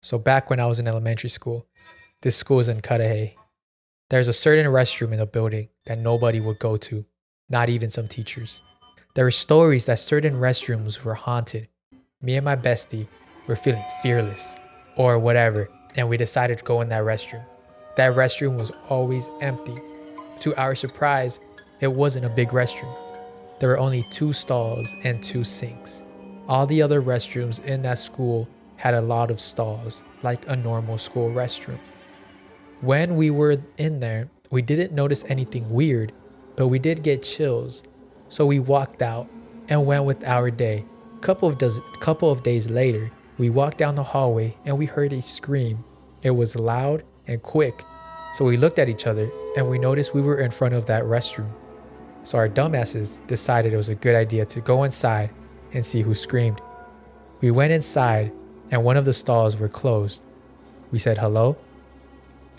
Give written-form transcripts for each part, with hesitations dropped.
So back when I was in elementary school, this school is in Cudahy. There's a certain restroom in the building that nobody would go to, not even some teachers. There were stories that certain restrooms were haunted. Me and my bestie were feeling fearless or whatever, and we decided to go in that restroom. That restroom was always empty. To our surprise, it wasn't a big restroom. There were only 2 stalls and 2 sinks. All the other restrooms in that school had a lot of stalls, like a normal school restroom. When we were in there, we didn't notice anything weird, but we did get chills. So we walked out and went with our day. Couple of days later, we walked down the hallway and we heard a scream. It was loud and quick. So we looked at each other and we noticed we were in front of that restroom. So our dumbasses decided it was a good idea to go inside and see who screamed. We went inside and one of the stalls were closed. We said hello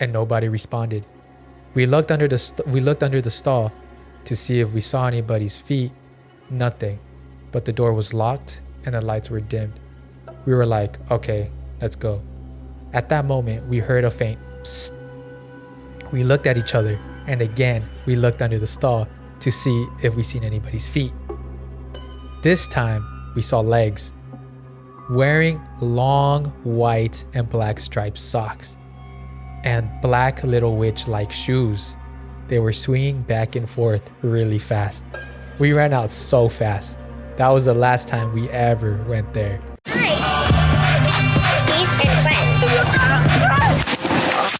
and nobody responded. We looked under the stall to see if we saw anybody's feet. Nothing. But the door was locked and the lights were dimmed. We were like, okay, let's go. At that moment, we heard a faint psst. We looked at each other and again, we looked under the stall to see if we seen anybody's feet. This time, we saw legs wearing long white and black striped socks and black little witch-like shoes. They were swinging back and forth really fast. We ran out so fast. That was the last time we ever went there.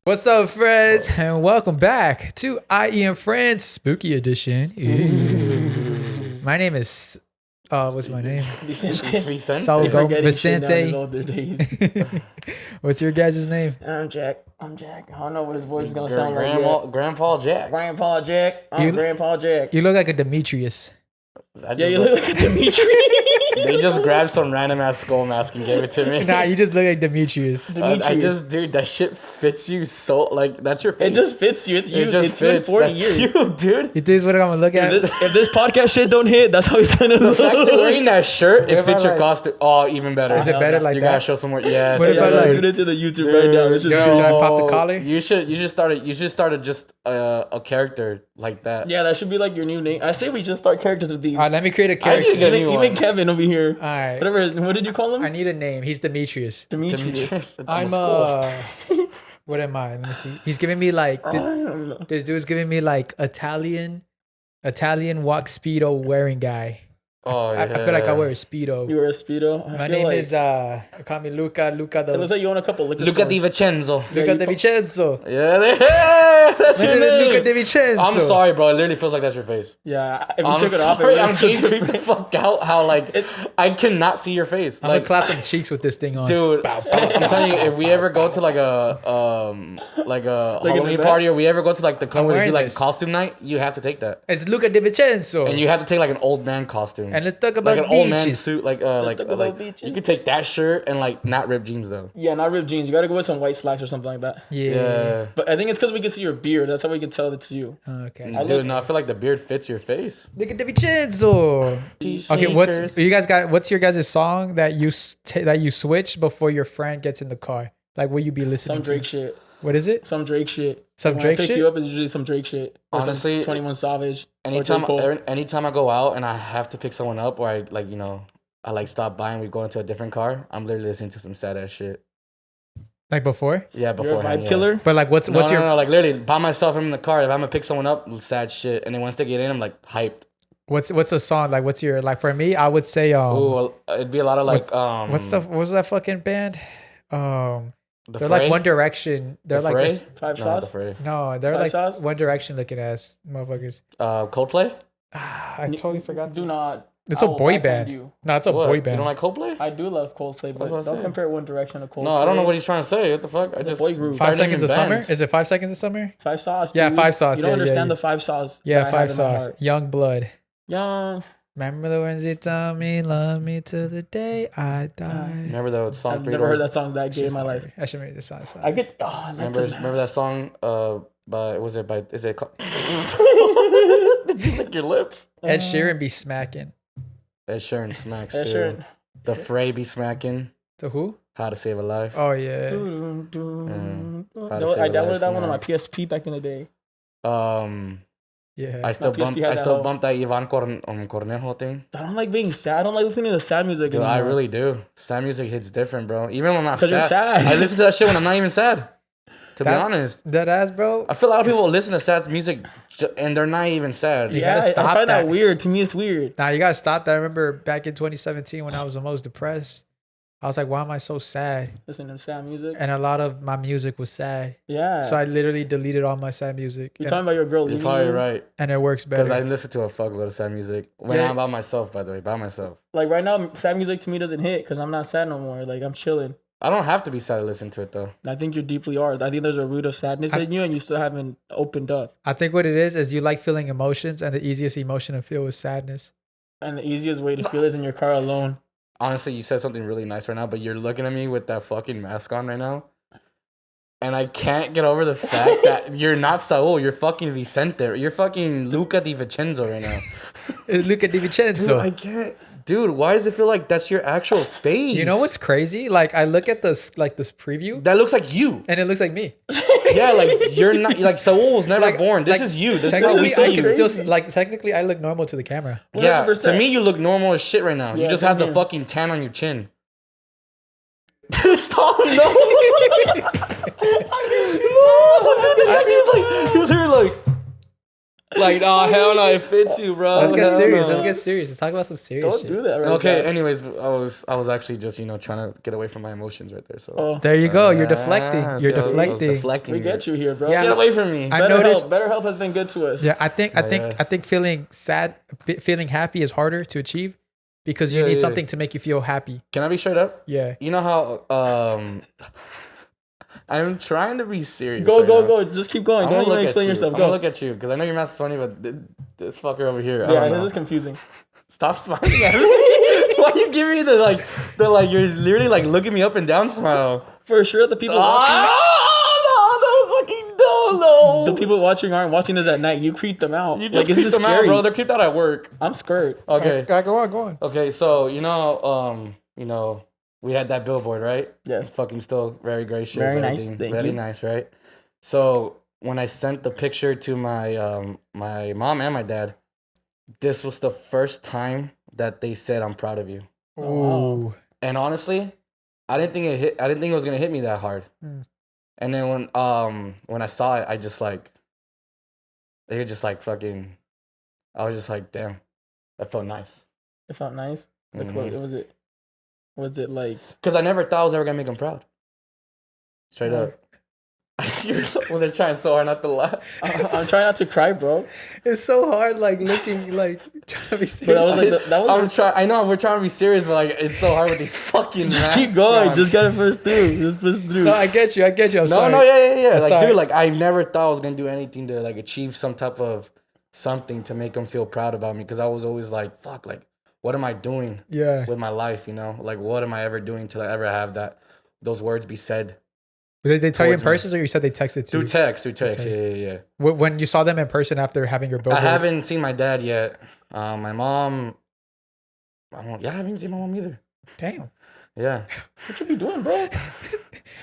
What's up, friends? And welcome back to I.E In Friends Spooky Edition. My name is... what's my name? Saul Vicente. What's your guys' name? I'm Jack. I don't know what his voice is going to sound like. Grandpa Jack. Grandpa Jack. Grandpa Jack. You look like a Demetrius. Yeah, you look like a Demetrius. They just grabbed some random ass skull mask and gave it to me. Nah, you just look like Demetrius. Dude, that shit fits you so, like, that's your face. It just fits you. It's you. It just it's fits. been 40 That's years. you, dude. You think is what I'm gonna look at? If this podcast shit don't hit, that's how he's gonna The look. fact you're wearing that shirt, it if fits I, your like- costume. Oh, even better. Is it better like you that? gotta show some more. Yes. What if I, like- Tune into the YouTube right now. It's just Yo. Should I pop the collar? You should start just a character like that. yeah, that should be like your new name. I say we just start characters with these. Alright, let me create a I character. need to get a new Even one. Kevin over here. Alright. Whatever. What did you call him? I need a name. He's Demetrius. Demetrius. I'm what am I? Let me see. He's giving me like I don't know. this dude's giving me like Italian walk speedo wearing guy. Oh yeah. I feel like I wear a speedo. You were a speedo. My name is call me Luca It looks like you own a couple liquor Luca Di stores. Vincenzo. Luca De Vincenzo. Yeah, that's My your name is Luca name. De Vincenzo. I'm sorry, bro. It literally feels like that's your face. Yeah, if you I'm took it off, sorry. it I'm would getting creeped the fuck out. How like I cannot see your face. I'm Like, gonna clap some cheeks with this thing on. dude, I'm telling you, if we ever go to like a Halloween event? party, or we ever go to like the club where they wearing do like this. costume night, you have to take that, It's Luca De Vincenzo. and you have to take like an old man costume, And let's talk about like an old man beaches. suit, like talk about beaches. you could take that shirt and like not ripped jeans though. Yeah, not ripped jeans. You gotta go with some white slacks or something like that. Yeah. But I think it's because we can see your beard. That's how we can tell it's you. Okay. Dude, no, I feel like the beard fits your face. Luca De Vincenzo. Okay, what's your guys' song that you that you switch before your friend gets in the car? Like, will you be listening Some to? Drake shit. What is it? Some Drake shit. Some When Drake I pick shit? you up, it's usually some Drake shit. Or some Honestly, 21 Savage. Anytime I go out and I have to pick someone up, or I like, I like stop by and we go into a different car, I'm literally listening to some sad ass shit. Like before? Yeah, You're a beforehand. vibe killer. But like, what's No, your like literally by myself. I'm in the car. If I'm gonna pick someone up, sad shit. And then once they get in, I'm like hyped. what's a song like? What's your like? For me, I would say Ooh, it'd be a lot of like what was that fucking band? The They're Fray? like One Direction. They're The like Fray? this- Five No, shots. the Fray. no, they're Five like Sauce? One Direction looking ass motherfuckers. Coldplay. I totally forgot. Do not. It's I a will boy backhand band. you. No, it's a What? boy You band. don't like Coldplay? I do love Coldplay, but what I don't said. compare One Direction to Coldplay. No, I don't know what he's trying to say. What the fuck? I It's a just boy group. Five started Seconds of naming Summer? bands. Is it 5 Seconds of Summer? Five Sauce. Yeah, dude. Five Sauce, You don't yeah, yeah, understand yeah. the Five Sauce. Yeah, that I Five have in my Sauce. heart. Young Blood. Young. Remember the ones you told me, love me till the day I die. Remember that song? I've Three never heard Doors? that song that gay in my life. I should make this song. I get. Oh, I like Remember that song? Is it called? Did you lick your lips? Ed Sheeran be smacking. Ed Sheeran smacks Ed too. Sheeran. The Fray be smacking. The who? How to Save a Life. Oh yeah. I How to downloaded Save that a one on my Life. PSP back in the day. Yeah. I still PSP bumped. had I that still hoe. bumped that Ivan Cornejo thing. I don't like being sad. I don't like listening to sad music Dude, anymore. I really do. Sad music hits different, bro. Even when I'm not 'Cause you're sad, sad. I listen to that shit when I'm not even sad. To be honest, That ass, bro. I feel a lot of people listen to sad music and they're not even sad. You Yeah, gotta stop I find that that. weird. To me, it's weird. Nah, you gotta stop that. I remember back in 2017 when I was the most depressed. I was like, why am I so sad? Listening to sad music. And a lot of my music was sad. Yeah. So I literally deleted all my sad music. You're and, talking about your girl You're leaving probably you? right. and it works Because I better. listen to a fuckload of sad music when Yeah. I'm by myself. By the way, by myself. Like right now, sad music to me doesn't hit because I'm not sad no more. Like I'm chilling. I don't have to be sad to listen to it though. I think you deeply are. I think there's a root of sadness in you, and you still haven't opened up. I think what it is you like feeling emotions, and the easiest emotion to feel is sadness. And the easiest way to feel is in your car alone. Honestly, you said something really nice right now, but you're looking at me with that fucking mask on right now. And I can't get over the fact that you're not Saul, you're fucking Vicente. You're fucking Luca Di Vincenzo right now. It's Luca Di Vincenzo. Dude, I can't. Dude, why does it feel like that's your actual face? You know what's crazy? Like I look at this preview, That looks like you. and it looks like me. Yeah, like you're not like Saul was never Like- born. This like, is you. This is how we Technically, I see can you. still like technically I look normal to the camera. Yeah, 100%. to me you look normal as shit right now. You Yeah, just same have the here. fucking tan on your chin. Stop! No. No, dude, the fact he was here like, oh hell no, it fits you, bro. Let's get Hell serious. no. Let's get serious. Let's talk about some serious Don't shit. do that right Okay, now. anyways, I was actually just trying to get away from my emotions right there. So Oh, There you go. You're deflecting. See, You're I was deflecting. deflecting. we get you here, bro. Yeah. Get away from me. I noticed. BetterHelp has been good to us. Yeah, I think yeah. feeling sad, feeling happy is harder to achieve because you Yeah, need yeah. something to make you feel happy. Can I be straight up? Yeah. You know how I'm trying to be serious. Go, right go, now. go. Just keep going. I'm Don't gonna even look explain at you. yourself. I'm gonna Go. look at you because I know your mask is funny, but this fucker over here. I Yeah, don't this know. is confusing. Stop smiling at me. Why you giving me the like you're literally like looking me up and down smile? For sure, the people watching, Oh, no, that was fucking dumb, though. the people watching aren't watching this at night. You creep them out. You just this creeped is them out, scary. bro. They're creeped out at work. I'm scared. Okay. Go on. Okay, so we had that billboard, right? Yes. It's fucking still very gracious. Very nice, everything. thank Very you. nice, right? So when I sent the picture to my my mom and my dad, this was the first time that they said I'm proud of you. Ooh. And honestly, I didn't think it was gonna hit me that hard. Mm. And then when I saw it, I was just like damn, that felt nice. It felt nice. The Mhm. clothes. Was it like? Cause I never thought I was ever gonna make them proud. Straight Mm. up. Well, they're trying so hard not to laugh. I'm trying not to cry, bro. It's so hard, like looking, like trying to be But serious. that was like that was. I'm trying. I know we're trying to be serious, but like it's so hard with these fucking. Just masks keep going. on. Just gotta push through. Just push through. No, I get you. I'm No, sorry. no, yeah. Like, Sorry. dude, like I never thought I was gonna do anything to like achieve some type of something to make them feel proud about me, because I was always like, fuck, like what am I doing Yeah. with my life? You know, like what am I ever doing to ever have those words be said Did they tell you in towards me. person, or you said they texted to through you? text? text. Yeah. When you saw them in person after having your I billboard? haven't seen my dad yet. My mom. I haven't even seen my mom either. Damn. Yeah, What you be doing, bro?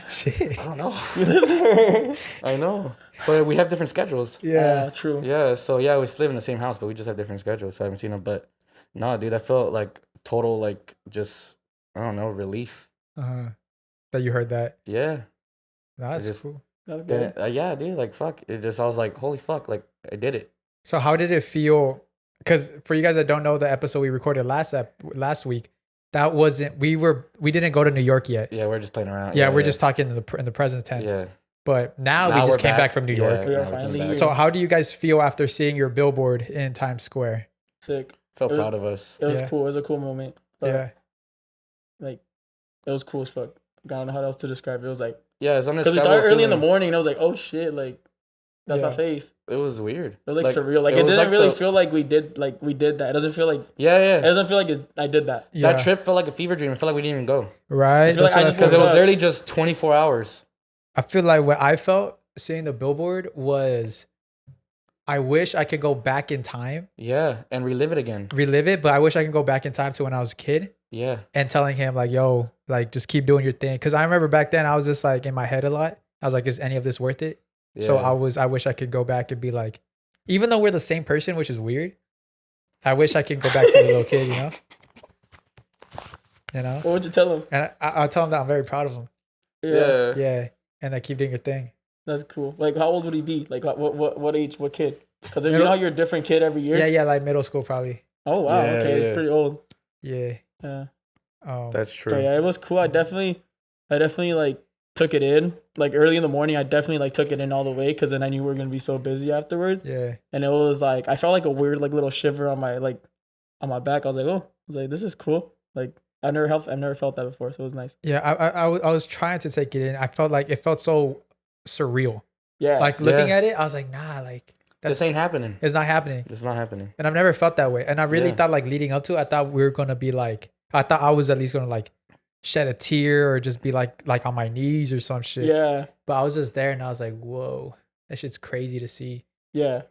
Shit. I don't know. You live there. I know, but we have different schedules. Yeah. True. Yeah, so yeah, we still live in the same house, but we just have different schedules, so I haven't seen them. But no, dude, that felt like total, like, just, I don't know, relief. That you heard that. Yeah. No, that's just- cool. That's Then, good. yeah, dude, like, fuck. I was like, holy fuck, like, I did it. So how did it feel? Because for you guys that don't know the episode we recorded last week, that wasn't we didn't go to New York yet. Yeah, we're just playing around. Yeah, we're just talking in the present tense. Yeah. But now we Now just we're came back from New Yeah, York. We are now we finally came back. here. So how do you guys feel after seeing your billboard in Times Square? Sick. Felt it was- proud of us. It was Yeah. cool. It was a cool moment. But, Yeah. Like, it was cool as fuck. I don't know how else to describe it. It was like, Yeah, it's because we saw it indescribable early in the feeling. morning, and I was like, oh shit, like, that's my Yeah. face. It was weird. It was like surreal. Like, it was didn't like really the- feel like we did that. It doesn't feel like, Yeah, it yeah. doesn't feel like I did that. Yeah. That trip felt like a fever dream. It felt like we didn't even go. Right. I feel like That's what I I just feel. Because it was up. literally just 24 hours. I feel like what I felt seeing the billboard was, I wish I could go back in time, Yeah, and relive it again. relive it, but I wish I could go back in time to when I was a kid Yeah. and telling him like, yo, like just keep doing your thing. Cause I remember back then I was just like in my head a lot. I was like, is any of this worth it? Yeah. So I wish I could go back and be like, even though we're the same person, which is weird, I wish I could go back to the little kid, you know? You know? What would you tell him? And I'll tell him that I'm very proud of him. Yeah. Yeah. And like keep doing your thing. That's cool. Like, how old would he be? Like, what age? What kid? Because you Middle- know how you're a different kid every year. Yeah, like middle school probably. Oh wow. Yeah, Okay, yeah. it's pretty old. Yeah. Yeah. That's true. So yeah, it was cool. I definitely like took it in. Like early in the morning, I definitely like took it in all the way because then I knew we were gonna be so busy afterwards. Yeah. And it was like I felt like a weird like little shiver on my back. I was like, oh, I was like, this is cool. Like I've never felt that before, so it was nice. Yeah, I was trying to take it in. I felt like it felt so surreal. Yeah. Like looking at it, I was like, nah, like This ain't happening. it's not happening. It's not happening. And I've never felt that way. And I really Yeah. thought like leading up to it, I thought we were gonna be like, I thought I was at least gonna like shed a tear or just be like on my knees or some shit. Yeah. But I was just there and I was like, whoa, that shit's crazy to see. Yeah.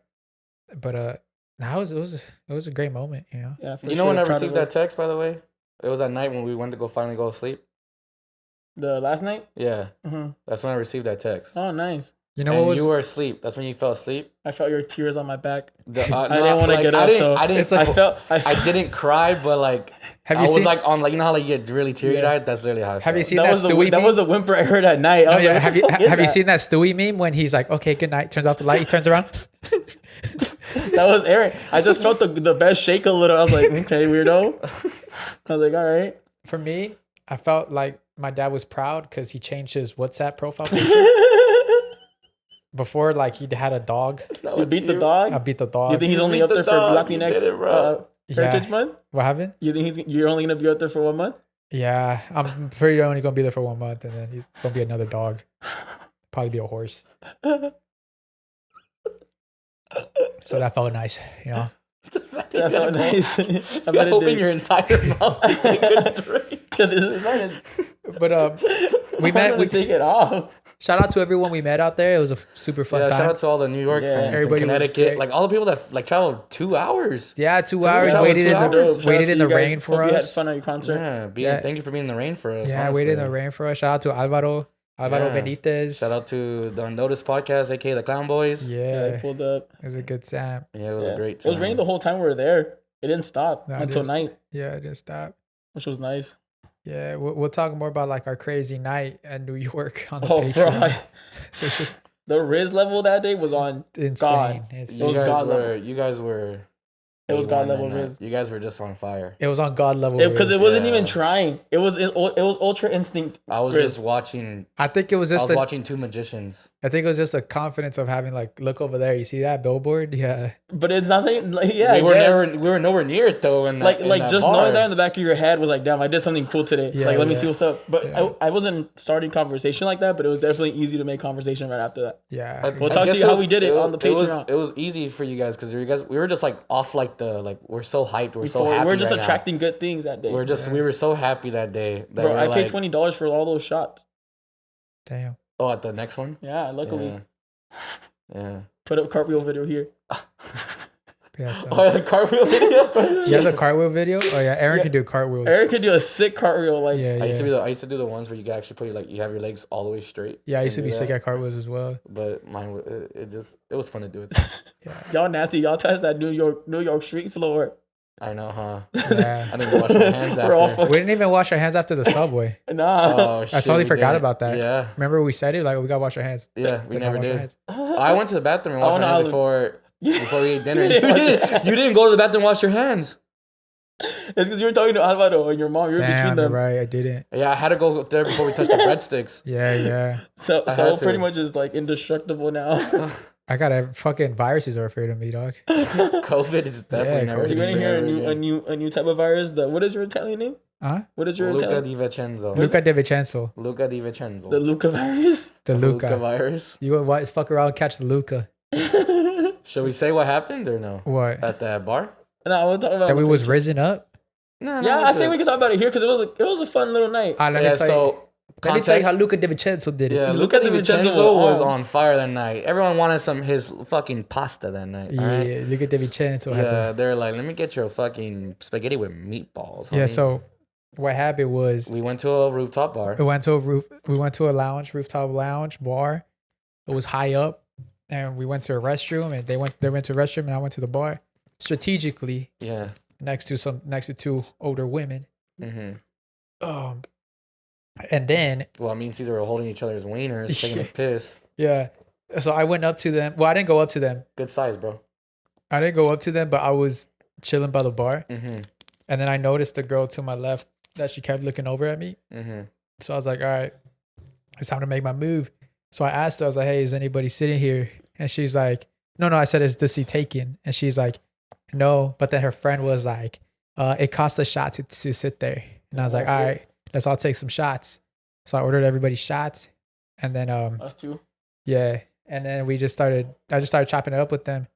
But now it was a great moment, you know. Yeah. You know when I received that text, by the way? It was at night when we went to finally go to sleep. The last night. Yeah. Mm-hmm. That's when I received that text. Oh, nice. You know And what was you were asleep. That's when you fell asleep. I felt your tears on my back. I didn't want to get up though. I didn't. It's like- I didn't cry, but like have I you was seen like on like you know how like you get really teary Yeah. eyed. That's literally how. I have you felt. seen that that was Stewie that meme? was a whimper I heard at night. I No, was yeah. like, Have what the fuck is you that? seen that Stewie meme when he's like, okay, good night, turns off the light, he turns around? That was Aaron. I just felt the best shake a little. I was like, okay, weirdo. I was like, all right. For me, I felt like my dad was proud because he changed his WhatsApp profile picture. Before, like, he had a dog. No, You it's beat the you. dog? I beat the You dog. think he's You only beat up the there for dog. You Latinx did it, bro. Heritage Month? What happened? You think you're only gonna be out there for 1 month? Yeah, I'm pretty only gonna be there for 1 month, and then he's gonna be another dog. Probably be a horse. So that felt nice, you know. That felt nice. I You're bet it hoping did. your entire mouth to take a drink. But we met. We take it off. Shout out to everyone we met out there. It was a super fun Yeah, time. shout out to all the New York Yeah. fans in Everybody was Connecticut, great. like all the people that like traveled 2 hours. Yeah, 2 So we hours. traveled Waited 2 in the hours. Shout waited out in to the you rain guys. for Hope you had us. fun at your concert. Yeah, Yeah. thank you for being in the rain for us. Yeah, I waited in the honestly. rain for us. Shout out to Alvaro Yeah. Benitez. Shout out to the Unnoticed Podcast, aka the Clown Boys. Yeah, Yeah, they pulled up. it was a good time. Yeah, it was Yeah. a great It time. was raining the whole time we were there. It didn't stop No, it until didn't night, Yeah, it didn't stop. which was nice. Yeah, we'll talk more about like our crazy night at New York on the Oh, Patreon. bro. So it's just The Rizz level that day was on. insane. It You was guys God were. level. You guys were. It was God A1 that level night. Rizz. You guys were just on fire. It was on God level. Because it Rizz. wasn't Yeah. even trying. It was ultra instinct. I was Rizz. just watching. I think it was I just was watching two magicians. I think it was just a confidence of having like, look over there. You see that billboard? Yeah. But it's nothing. Like, yeah, we were I guess. never. We were nowhere near it though. In that, Like in that just bar. knowing that in the back of your head was like, damn, I did something cool today. Yeah, like, let me yeah. see what's up. But Yeah. I wasn't starting conversation like that. But it was definitely easy to make conversation right after that. Yeah. We'll talk to guess you how was- we did it on the Patreon. It was easy for you guys because we were just like off like the like we're so hyped. We're so happy. We're just right now. attracting good things that day. We were so happy that day. That Bro, we I were paid like, $20 for all those shots. Damn. Oh, at the next one. Yeah, luckily. Yeah. Put up cartwheel video here. Yeah. So. Oh, the cartwheel video. You have the cartwheel video? Oh yeah, Aaron Yeah. can do cartwills. Eric could do a sick cartwheel. Like, Yeah, I used to yeah. be I used to do the ones where you can actually put you have your legs all the way straight. Yeah, I used to and be do sick that. at cartwheels as well. But mine it was fun to do it. Yeah. y'all nasty. Y'all touched that New York street floor. I know, huh? Yeah. I didn't wash my hands We're all after. We didn't even wash our hands after the subway. Nah. Oh, shit, I totally we forgot didn't. about that. Yeah, Remember we said it like we gotta wash our hands. yeah, we Did not never wash our did. hands. I went to the bathroom and I washed my wanna hands olive- before we ate dinner. You You didn't wash your didn't, you didn't go to the bathroom and wash your hands. It's because you were talking to Alvaro and your mom. You were between Damn, you're them. right. I didn't. Yeah, I had to go there before we touched the breadsticks. Yeah, yeah. So I so had to. pretty much is like indestructible now. I got fucking viruses are afraid of me, dog. COVID is definitely Yeah, never. COVID. You're gonna gonna be hear there again. a new type of virus. What is your Italian name? Huh? What is your Luca Italian? di Vincenzo. Luca De Vincenzo. Luca di Vincenzo. The Luca virus. The Luca. virus. You what? Fuck around, and catch the Luca. Should we say what happened or no? What? At that bar? No, we'll talk about That we it. was risen up. No, Yeah, I say we can talk about it here because it was a fun little night. Let me Yeah, tell you. so Let me tell you how context. Luca De Vincenzo did it. Yeah, Luca Luca di di Vincenzo Vincenzo was was on. on fire that night. Everyone wanted his fucking pasta that night. Yeah, alright? Luca De Vincenzo had Yeah, the. they're like, let me get your fucking spaghetti with meatballs. Yeah, homie." so what happened was We went to a rooftop bar. we went to a rooftop lounge bar. It was high up, and we went to a restroom, and they went to a restroom, and I went to the bar strategically. Yeah. Next to two older women. Mm-hmm. And then Well, me and Cesar were holding each other's wieners, taking a piss. yeah. So I went up to them. Well, I didn't go up to them. Good size, bro. I didn't go up to them, but I was chilling by the bar. Mm-hmm. And then I noticed the girl to my left that she kept looking over at me. Mm-hmm. So I was like, all right, it's time to make my move. So I asked her, I was like, hey, is anybody sitting here? And she's like, no. I said, is the seat taken? And she's like, no. But then her friend was like, it costs a shot to sit there. And I was like, all right, let's all take some shots. So I ordered everybody shots. And then, Us too. yeah. And then I just started chopping it up with them.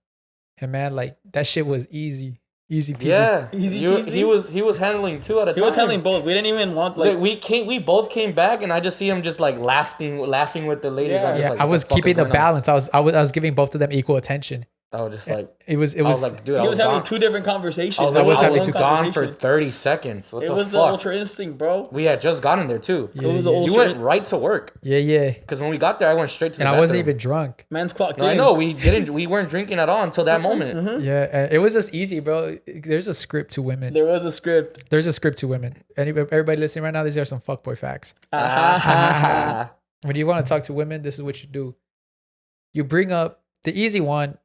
And man, like that shit was easy peasy. Yeah, Easy peasy. he was handling two at a time. He was handling both. We didn't even want like. We both came back, and I just see him just like laughing with the ladies. Yeah. I'm just like, I what was the fuck keeping is the going on? balance. I was giving both of them equal attention. I was just like, It was I was like, dude, He I was was having gone. two different conversations. I was I like, was I having was two gone for conversations. 30 seconds. What It the was the fuck? ultra instinct, bro. We had just gotten there too. Yeah, It was the yeah. ultra. You went right to work Yeah. because when we got there, I went straight to the And I bathroom. wasn't even drunk. Man's clocked No, in. I know we weren't drinking at all until that moment. Mhm. Yeah, it was just easy, bro. There's a script to women. There was a script. There's a script to women. Everybody listening right now, these are some fuckboy facts. Ah. When you want to talk to women, this is what you do. You bring up the easy one.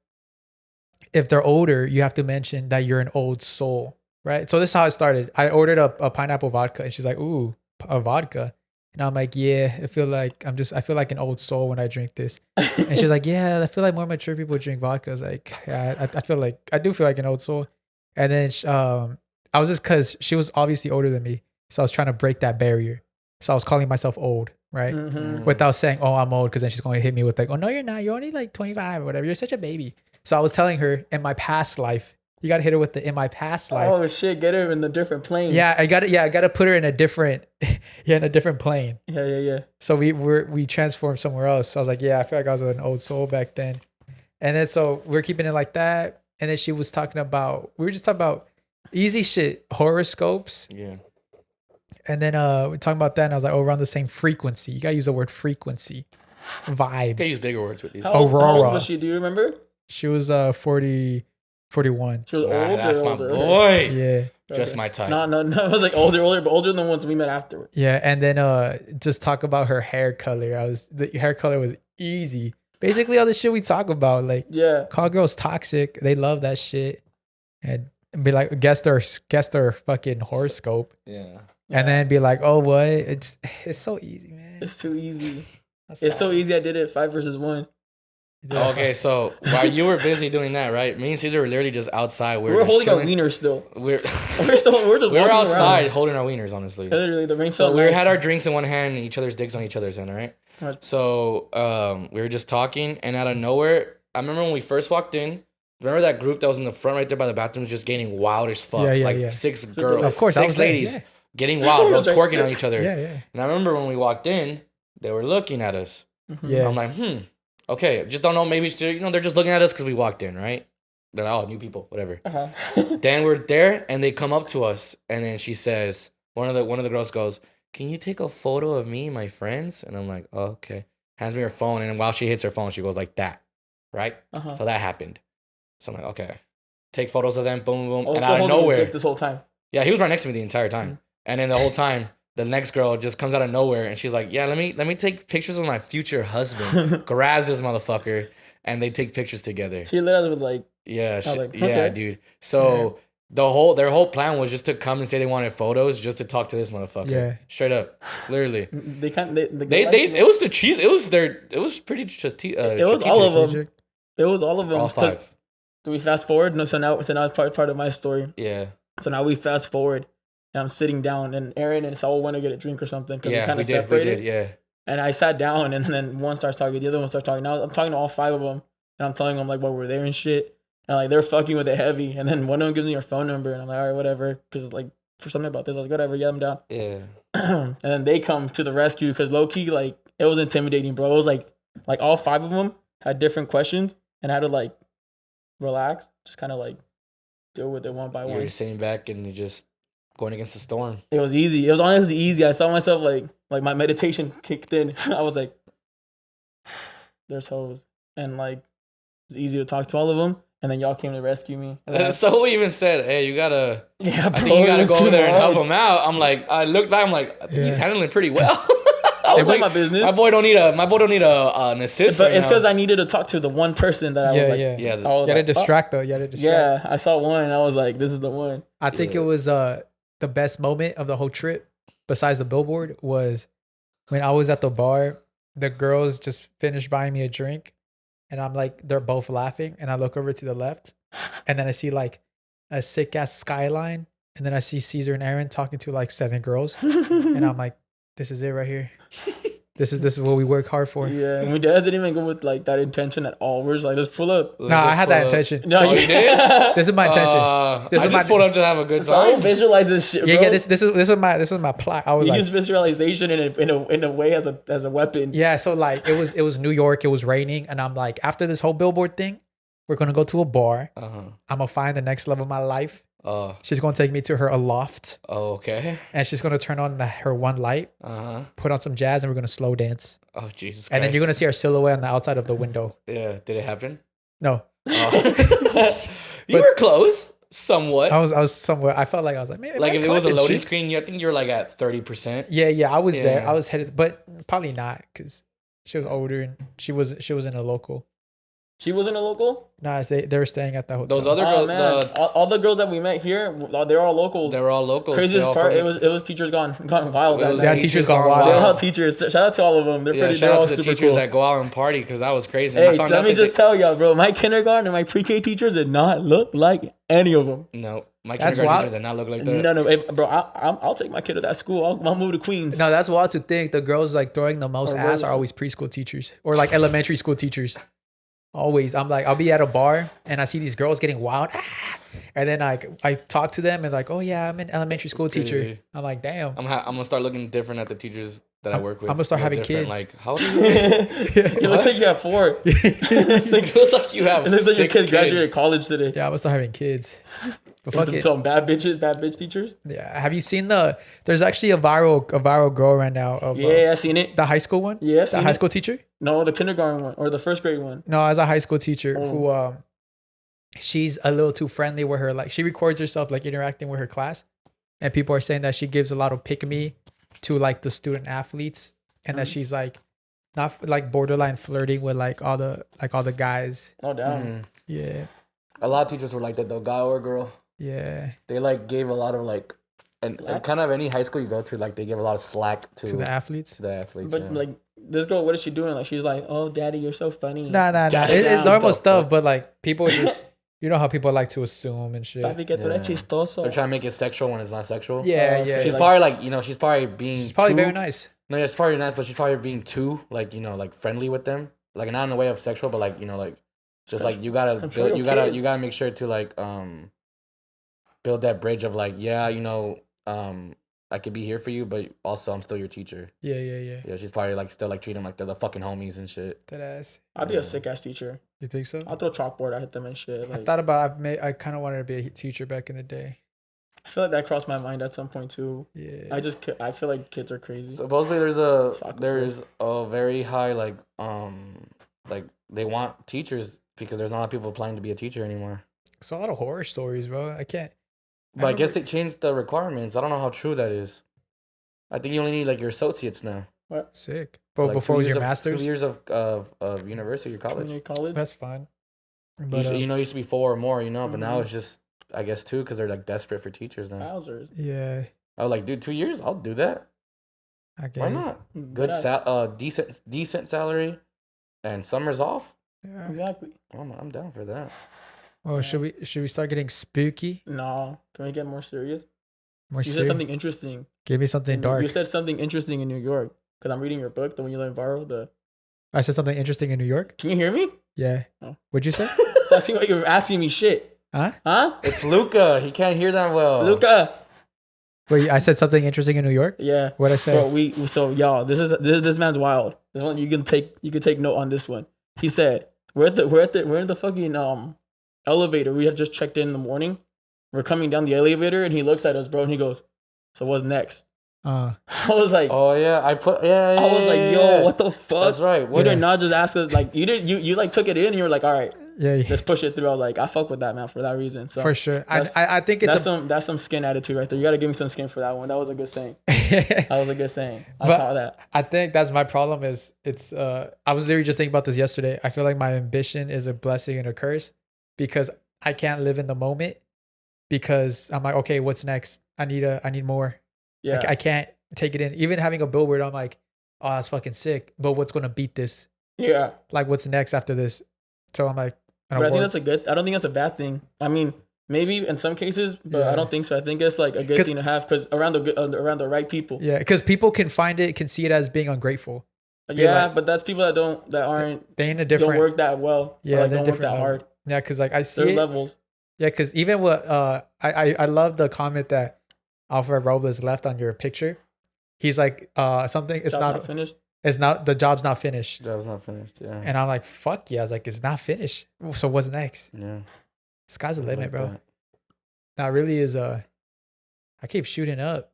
If they're older, you have to mention that you're an old soul, right? So this is how it started. I ordered a pineapple vodka, and she's like, "Ooh, a vodka," and I'm like, "Yeah, I feel like an old soul when I drink this." And she's like, "Yeah, I feel like more mature people drink vodka." I was like, "Yeah, I do feel like an old soul." And then I was just because she was obviously older than me, so I was trying to break that barrier. So I was calling myself old, right? Mhm. Without saying, "Oh, I'm old," because then she's going to hit me with like, "Oh no, you're not. You're only like 25 or whatever. You're such a baby." So I was telling her in my past life, you got to hit her with the in my past life. Oh shit! Get her in the different plane. Yeah, I got to put her in a different, in a different plane. Yeah. So we transformed somewhere else. So I was like, yeah, I feel like I was an old soul back then. And then so we're keeping it like that. And then we were just talking about easy shit, horoscopes. Yeah. And then we're talking about that, and I was like, oh, we're on the same frequency. You gotta use the word frequency, You vibes. can use bigger words with these. How old Aurora. was she? Do you remember? She was 41. She was Nah, older. that's my older. boy. Yeah. Just my type. No. I was like older, but older than the ones we met afterward. Yeah, and then just talk about her hair color. The hair color was easy. Basically, all the shit we talk about, like Yeah. call girls toxic. They love that shit, and be like, guess their fucking horoscope, Yeah. and then be like, oh, what? It's so easy, man. It's too easy. That's It's so sad. eady. I did it 5 versus 1. Yeah. Okay, so while you were busy doing that, right? Me and Cesar were literally just outside. We We're just holding our chilling. wieners still. We're We're just we were walking outside around. holding our wieners, honestly. Literally, the rain So felt we nice. had our drinks in one hand and each other's dicks on each other's hand, right? Right. So we were just talking, and out of nowhere, I remember when we first walked in. Remember that group that was in the front right there by the bathrooms, just getting wild as fuck. Yeah, like yeah. six girls, Of course, I six was there, ladies yeah. getting wild, bro, I was right twerking there. on each other. Yeah. And I remember when we walked in, they were looking at us. Yeah. I'm like, okay, just don't know. Maybe they're just looking at us because we walked in, right? They're like, oh, new people, whatever. Uh-huh. Then we're there, and they come up to us, and then she says, one of the girls goes, "Can you take a photo of me and my friends?" And I'm like, oh, okay. Hands me her phone, and while she hits her phone, she goes like that, right? Uh-huh. So that happened. So I'm like, okay, take photos of them, boom, boom, I was and still out of holding his nowhere, dick this whole time. yeah, he was right next to me the entire time, and then the whole time, the next girl just comes out of nowhere, and she's like, yeah, let me take pictures of my future husband. Grabs this motherfucker, and they take pictures together. She literally was like, Yeah, was like, yeah, okay. dude. So their whole plan was just to come and say they wanted photos, just to talk to this motherfucker. Yeah. Straight up, literally. they can't. They It was the cheese. It was pretty. It was all of them. Strategic. It was all of them. All 'Cause- five. Do we fast forward? No. So now it's part of my story. Yeah, So now we fast forward, and I'm sitting down, and Aaron and Saul went to get a drink or something because we yeah, kind we of did, separated. yeah. And I sat down, and then one starts talking, the other one starts talking. Now I'm talking to all 5 of them, and I'm telling them like what we're there and shit, and like they're fucking with it heavy. And then one of them gives me your phone number, and I'm like, all right, whatever, because like for something about this, I was like, whatever, yeah, I'm down. Yeah. And then they come to the rescue because low key, like it was intimidating, bro. It was like all 5 of them had different questions, and I had to like relax, just kind of like deal with it one by You're one. just sitting back and you just Going against the storm. It was easy. It was honestly easy. I saw myself like my meditation kicked in. I was like, there's hoes. And like, it was easy to talk to all of them. And then y'all came to rescue me. So we even said, hey, you gotta, yeah, I think you gotta go over there and help him out. I'm like, I looked back, I'm like, I think he's handling pretty well. I was like, my business. My boy don't need an assist. But it's because I needed to talk to the one person that I was like, you had to distract though. You had to distract. Yeah, I saw one. And I was like, this is the one. I think it was the best moment of the whole trip, besides the billboard, was when I was at the bar. The girls just finished buying me a drink, and I'm like, they're both laughing, and I look over to the left, and then I see like a sick ass skyline, and then I see Cesar and Aaron talking to like 7 girls, and I'm like, this is it right here. This is what we work hard for. Yeah, and we didn't even go with like that intention at all. We're just like, let's pull up. No, I had that intention. No, you did? This is my intention. I just pulled up to have a good I time. visualize this shit, bro. Yeah. This was my plot. I was you like, use visualization in a way as a weapon. yeah. So like it was New York. It was raining, and I'm like, after this whole billboard thing, we're gonna go to a bar. I'm gonna find the next love of my life. She's gonna take me to her loft. Oh, okay. And she's gonna turn on her one light, put on some jazz, and we're gonna slow dance. Oh, Jesus Christ. And then you're gonna see our silhouette on the outside of the window. Yeah. Did it happen? No. You were close, somewhat. I was somewhere. I felt like I was like, maybe Like if it was a loading screen, I think you're like at 30%. Yeah. I was there. I was headed, but probably not because she was older and she was in a local. She wasn't a local? Nah, they were staying at the hotel. Those other girls, all the girls that we met here, they're all locals. They were all locals. Craziest part, it was teachers gone wild. Yeah, teachers gone wild. They're all teachers. Shout out to all of them. They're all to the super teachers cool. that go out and party because that was crazy. Hey, let me just tell y'all, bro. My kindergarten and my pre-K teachers did not look like any of them. No, my kindergarten teachers did not look like that. No, hey, bro. I'll take my kid to that school. I'll move to Queens. No, that's wild to think. The girls like throwing the most ass are always preschool teachers or like elementary school teachers. Always. I'm like, I'll be at a bar and I see these girls getting wild. And then I talk to them and like, oh yeah, I'm an elementary school teacher. I'm like, damn. I'm gonna start looking different at the teachers that I work with. I'm gonna start having kids. Like, how old are you? It looks like you have 4. It looks like you have 6 kids. It looks like your kid graduated college today. Yeah, I'm gonna start having kids. But fuck it. Some bad bitch teachers. Yeah. Have you seen there's actually a viral girl right now of I seen it. The high school one? Yeah, the high school teacher? No, the kindergarten one or the first grade one. No, as a high school teacher who she's a little too friendly with her. Like she records herself like interacting with her class, and people are saying that she gives a lot of pick me to like the student athletes, and that she's like not like borderline flirting with like all the guys. Oh damn. Yeah. A lot of teachers were like that though, guy or girl. Yeah. They like gave a lot of like, and kind of any high school you go to, like they give a lot of slack to the athletes. But like this girl, what is she doing? Like she's like, oh, daddy, you're so funny. Nah. It's normal stuff, but like people just, you know how people like to assume and shit. They're trying to make it sexual when it's not sexual. Yeah. She's probably like, she's probably being. She's probably very nice. No, yeah, it's probably nice, but she's probably being too like, like friendly with them, like not in the way of sexual, but like like. Just like you gotta build, you gotta make sure to like build that bridge of like I could be here for you, but also I'm still your teacher. Yeah. Yeah, she's probably like still like treat them like they're the fucking homies and shit. That ass. I'd be a sick ass teacher. You think so? I'll throw chalkboard. I hit them and shit. Like, I thought about I kind of wanted to be a teacher back in the day. I feel like that crossed my mind at some point too. Yeah. I feel like kids are crazy. Supposedly there's a very high like they want teachers because there's not a lot of people applying to be a teacher anymore. It's a lot of horror stories, bro. I can't. But I guess they changed the requirements. I don't know how true that is. I think you only need like your associates now. What? Sick. So, But like, before it was your master's? 2 years of university or college. That's fine. But, it used to be 4 or more, but now it's just, I guess, 2 because they're like desperate for teachers now. Wowzers. Yeah. I was like, dude, 2 years? I'll do that. Why not? Good decent salary and summers off. Yeah. Exactly. I'm down for that. Well, should we start getting spooky? No. Can we get more serious? You said something interesting. Give me something dark. You said something interesting in New York. Because I'm reading your book, the one you let me borrow. I said something interesting in New York? Can you hear me? Yeah. Oh. What'd you say? That's what you were asking me shit. Huh? It's Luca. He can't hear that well. Luca. Wait, I said something interesting in New York? Yeah. What'd I say? Bro, so y'all, this man's wild. This one you can take note on this one. He said, we're in the fucking elevator. We had just checked in the morning, we're coming down the elevator, and he looks at us, bro, and he goes, "So what's next?" I was like, "Oh yeah, I was like, yo, what the fuck? That's right. You did not just ask us, like, you like took it in, and you were like, all right, let's push it through. I was like, I fuck with that, man, for that reason. So for sure, I think it's that's some skin attitude right there. You got to give me some skin for that one. That was a good saying. That was a good saying. I saw that. I think that's my problem. Is it's I was literally just thinking about this yesterday. I feel like my ambition is a blessing and a curse because I can't live in the moment because I'm like, okay, what's next? I need more. Yeah, I can't take it in. Even having a billboard, I'm like, oh, that's fucking sick. But what's gonna beat this? Yeah. Like, what's next after this? So I'm like, but I think that's I don't think that's a bad thing. I mean, maybe in some cases, but I don't think so. I think it's like a good thing to have because around the right people. Yeah, because people can see it as being ungrateful. Yeah, like, but that's people they in a different, don't work that well. Yeah, they don't work that hard. Yeah, because like I see there's levels. Yeah, because even what I love the comment that Alfred Robles left on your picture. He's like, something. It's not finished. It's not the job's not finished. Job's not finished. Yeah. And I'm like, fuck yeah. I was like, it's not finished. So what's next? Yeah. Sky's the limit, bro. That really is. I keep shooting up.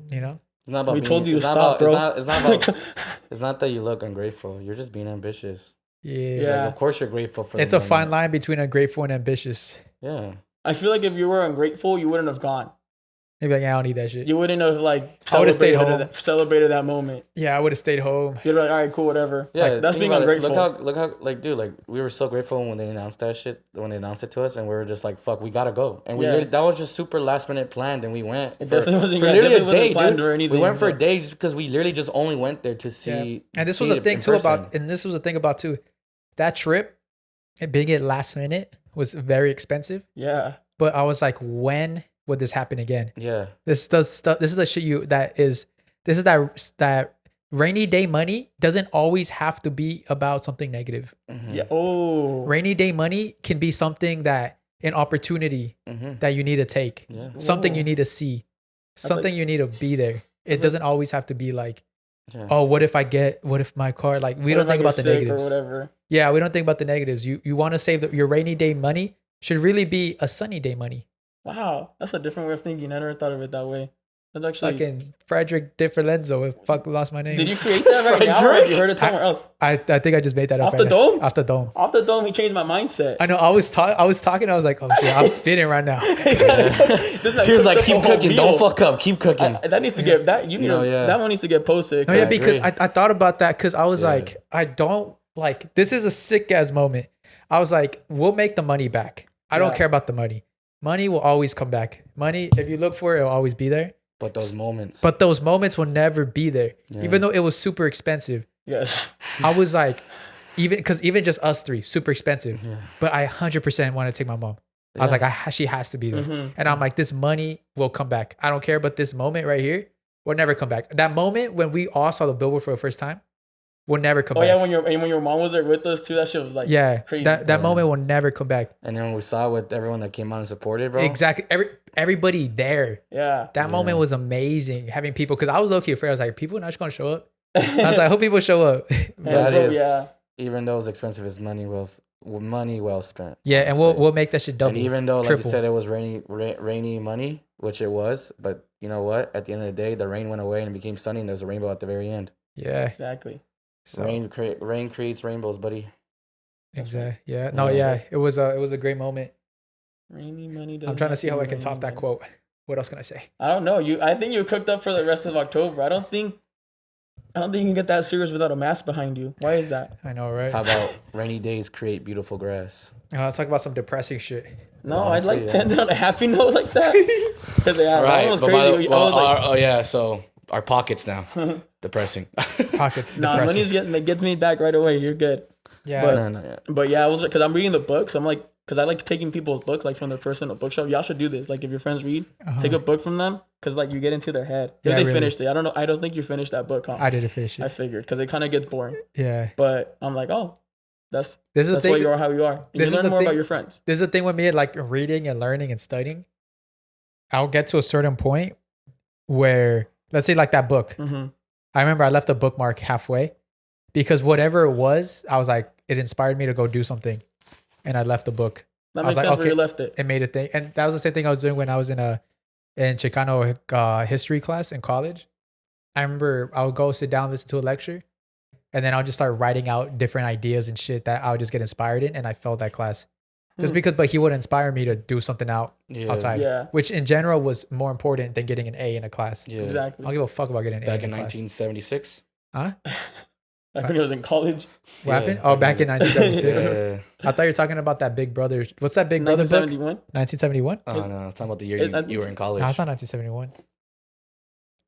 You know. It's not about. We told you to stop, bro. It's not about. It's not that you look ungrateful. You're just being ambitious. Yeah. Like, of course, you're grateful for. It's a fine line between ungrateful and ambitious. Yeah. I feel like if you were ungrateful, you wouldn't have gone. Maybe like, I don't need that shit. You wouldn't have like I would have stayed home. Celebrated that moment. Yeah, I would have stayed home. You'd be like, all right, cool, whatever. Yeah, like, that's being ungrateful. Look how, like, dude, like, we were so grateful when they announced that shit, when they announced it to us, and we were just like, fuck, we gotta go. And that was just super last minute planned, and we went for literally a day, dude. We went for a day just because we literally just only went there to see. Yeah. And this was the thing too about too, that trip, and being it last minute was very expensive. Yeah. But I was like, when would this happen again? Yeah. This is the shit that rainy day money doesn't always have to be about something negative. Mm-hmm. Yeah. Oh. Rainy day money can be something that an opportunity that you need to take. Yeah. Something you need to see. Something you need to be there. It doesn't always have to be like, oh, what if my car, like, we don't think about the negatives. Or whatever. Yeah, we don't think about the negatives. You want to save your rainy day money should really be a sunny day money. Wow, that's a different way of thinking. I never thought of it that way. That's actually fucking Frederick DiFerlenzo. Fuck, lost my name. Did you create that right now? Or you heard it somewhere else? I think I just made that up. Off the dome? Off the dome. Off the dome. He changed my mindset. I know. I was talking. I was like, oh shit, I'm spinning right now. He was like, keep cooking. Don't fuck up. Keep cooking. That needs to get that. That one needs to get posted. No, yeah, because I thought about that because I was like, I don't like. This is a sick ass moment. I was like, we'll make the money back. I don't care about the money. Money will always come back. Money, if you look for it, it'll always be there. But those moments will never be there. Yeah. Even though it was super expensive. Yes. I was like, even just us three, super expensive. Yeah. But I 100% want to take my mom. Yeah. I was like, she has to be there. Mm-hmm. And I'm like, this money will come back. I don't care, but this moment right here will never come back. That moment when we all saw the billboard for the first time will never come back. Oh yeah, when your mom was there with us too, that shit was like crazy. That moment will never come back. And then we saw with everyone that came out and supported, bro. Exactly. Everybody there. Yeah. That moment was amazing. Having people, because I was low-key afraid. I was like, people are not just gonna show up. I was like, I hope people show up. Even though it was expensive, it's money well spent. Yeah, honestly. And we'll make that shit double. And even though, like you said, it was rainy money, which it was, but you know what? At the end of the day, the rain went away and it became sunny, and there was a rainbow at the very end. Yeah. Exactly. So, rain creates rainbows, buddy. Exactly. Yeah. No. Yeah. It was a great moment. Rainy money. I'm trying to see how I can top that quote. What else can I say? I don't know. I think you're cooked up for the rest of October. I don't think you can get that serious without a mask behind you. Why is that? I know, right? How about rainy days create beautiful grass? Let's talk about some depressing shit. No, honestly, I'd like to end it on a happy note like that. Right. But crazy. So our pockets now. Depressing. Pockets. Nah, money gets me back right away. You're good. Yeah. But yeah, I was because I'm reading the books. I'm like, because I like taking people's books like from their personal bookshop. Y'all should do this. Like if your friends read, take a book from them because like you get into their head. If they finished it, I don't know. I don't think you finished that book. Huh? I didn't finish it. I figured because it kind of gets boring. Yeah. But I'm like, oh, that's why you are how you are. And you learn more about your friends. This is the thing with me, like reading and learning and studying. I'll get to a certain point where, let's say, like that book. Mm-hmm. I remember I left a bookmark halfway because whatever it was, I was like, it inspired me to go do something. And I left the book. That I was makes like, sense where you okay, left it. it made a thing. And that was the same thing I was doing when I was in Chicano history class in college. I remember I would go sit down, listen to a lecture, and then I'll just start writing out different ideas and shit that I would just get inspired in. And I failed that class just because, but he would inspire me to do something outside, Yeah. which in general was more important than getting an A in a class. Yeah. I Exactly. don't give a fuck about getting an Back A in in a class. 1976. Huh? Like when he was in college. What happened? Oh, back in 1976. Yeah. I thought you were talking about that Big Brother. What's that Big Brother book? 1971. 1971? Oh no, I was talking about the year you were in No, college. it's not 1971.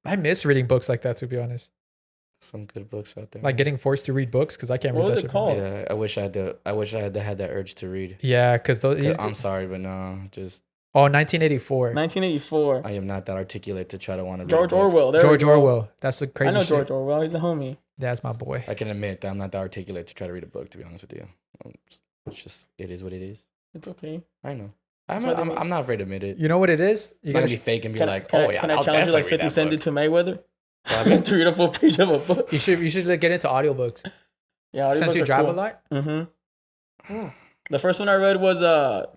I miss reading books like that, to be honest. Some good books out there. Like getting forced to read books because I can't What read was that it shit. called? Yeah, I wish I had had that urge to read. Yeah, because those. 'Cause I'm sorry, but no, just 1984. 1984. I am not that articulate to try to want to read. George a book. Orwell. There George we go. Orwell. That's the I crazy know shit. George Orwell. He's the homie. That's my boy. I can admit that I'm not that articulate to try to read a book. To be honest with you, it's just it is what it is. It's okay. I know. That's what I mean. I'm not afraid to admit it. You know what it is? You I'm not gotta gonna be fake and be Can, like, can, oh I, yeah, can I I'll challenge you like definitely 50 read Cent that did to Mayweather? book. to read a full page of a book. you should like, get into audiobooks. Yeah, Since you drive a lot. Mm-hmm. The first one I read was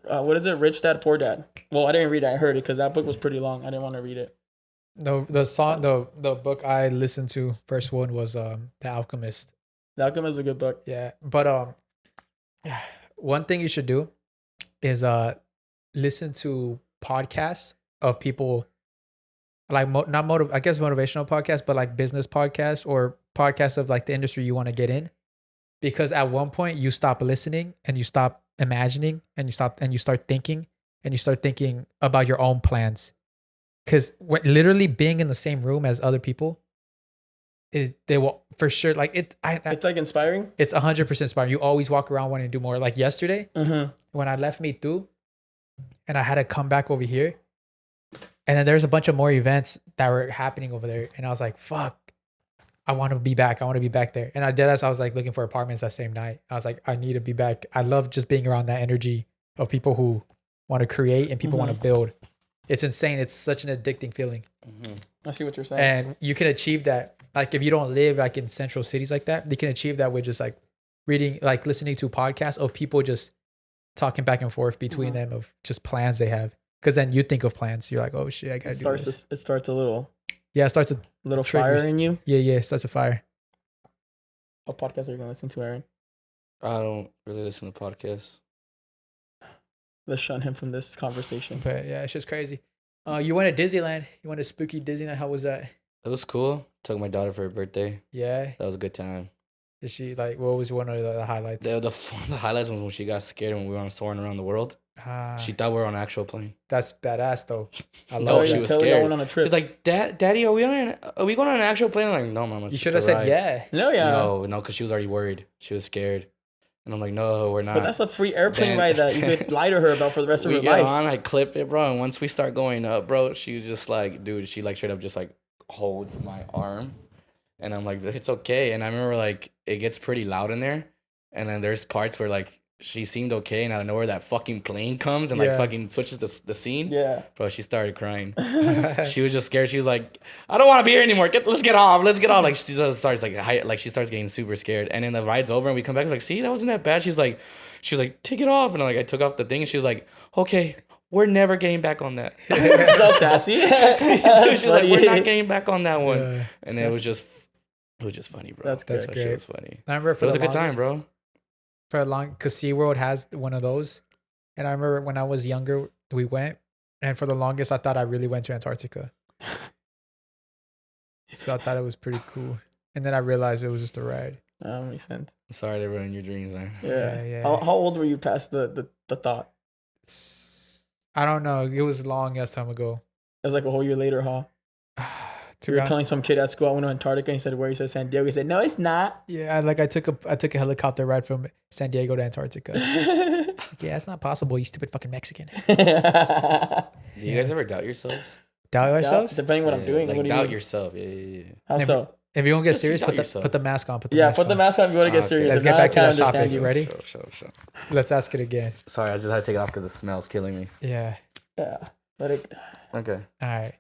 what is it? Rich Dad Poor Dad. Well, I didn't read it. I heard it because that book was pretty long. I didn't want to read it. The book I listened to first one was The Alchemist. The Alchemist is a good book. Yeah, but one thing you should do is listen to podcasts of people like I guess motivational podcasts, but like business podcasts or podcasts of like the industry you want to get in, because at one point you stop listening and you stop imagining and you start thinking about your own plans, because literally being in the same room as other people they will for sure like it. It's like inspiring. It's 100% inspiring. You always walk around wanting to do more. Like yesterday, Mm-hmm. when I left Me Too, and I had to come back over here, and then there's a bunch of more events that were happening over there, and I was like, "Fuck, I want to be back. I want to be back there." And I did as I was like looking for apartments that same night. I was like, "I need to be back." I love just being around that energy of people who want to create and people want to build. It's insane. It's such an addicting feeling. Mm-hmm. I see what you're saying. And you can achieve that. Like if you don't live like in central cities like that, you can achieve that with just like reading, like listening to podcasts of people just talking back and forth between them of just plans they have. Because then you think of plans. You're like, oh shit, I gotta do this. It starts a little. Yeah, it starts a little triggers. fire in you. Yeah, it starts a fire. What podcast are you gonna listen to, Aaron? I don't really listen to podcasts. Let's shun him from this conversation. But yeah, it's just crazy. You went to Disneyland. You went to spooky Disneyland. How was that? It was cool. Took my daughter for her birthday. Yeah. That was a good time. Did she like? What was one of the highlights? The highlights was when she got scared when we were on soaring around the world. She thought we were on an actual plane. That's badass though. I No, love she that. was scared. Went on a trip. She's like, Daddy, are we going on an actual plane? I'm like, no, Mama. You should have said yeah. No, yeah. No, because she was already worried. She was scared. And I'm like, no, we're not. But that's a free airplane ride that you could lie to her about for the rest of her we life. get on, I clip it, bro. And once we start going up, bro, she was just like, dude, she like straight up just like holds my arm. And I'm like, it's okay. And I remember like it gets pretty loud in there. And then there's parts where like she seemed okay, and out of nowhere that fucking plane comes and like fucking switches the scene. Yeah. Bro, she started crying. She was just scared. She was like, I don't want to be here anymore. Let's get off. Let's get off. Like she just starts like she starts getting super scared. And then the ride's over and we come back like, see, that wasn't that bad. She was like, take it off. And I took off the thing and she was like, okay, we're never getting back on that. She's all sassy. Dude, she was like, we're not getting back on that one. Yeah. And it was just funny, bro. That's great. That shit was funny. I remember It was a good time, bro. For a long, because SeaWorld has one of those. And I remember when I was younger, we went. And for the longest, I thought I really went to Antarctica. So I thought it was pretty cool. And then I realized it was just a ride. That makes sense. I'm sorry to ruin your dreams, man. Yeah. How old were you past the thought? I don't know. It was a long ass time ago. It was like a whole year later, huh? To you were telling some kid at school I went to Antarctica and he said, where? He said San Diego. He said, no, it's not. Yeah, like I took a helicopter ride from San Diego to Antarctica. Like, yeah, it's not possible, you stupid fucking Mexican. Do you guys ever doubt yourselves? Doubt ourselves? Depending what I'm doing. Like what do you doubt mean? yourself. Yeah. How so? If you want to get Just serious, doubt yourself. put the mask on. Put the mask on if you want to get serious. Let's If get not, back to I that can't topic. understand You ready? Sure. Let's ask it again. Sorry, I just had to take it off because the smell's killing me. Yeah. Yeah. Let it. Okay. All right.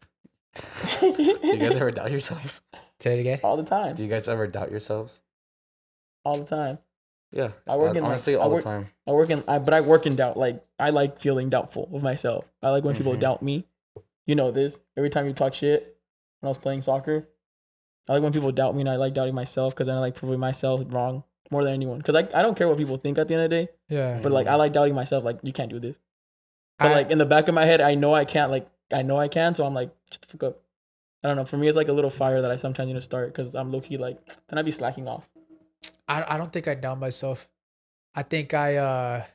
Do you guys ever doubt yourselves? Say it again. All the time. Do you guys ever doubt yourselves? All the time. Yeah, I work in honestly like, all I work, the time. but I work in doubt. Like I like feeling doubtful of myself. I like when people Mhm. doubt me. You know this. Every time you talk shit when I was playing soccer, I like when people doubt me, and I like doubting myself because then I like proving myself wrong more than anyone. Because I don't care what people think at the end of the day, Yeah. but like I like doubting myself. Like you can't do this. But I- like in the back of my head, I know I can't. Like I know I can, so I'm like, shut the fuck up. I don't know. For me, it's like a little fire that I sometimes need to start because I'm low key like, then I'd be slacking off. I don't think I doubt myself. I think I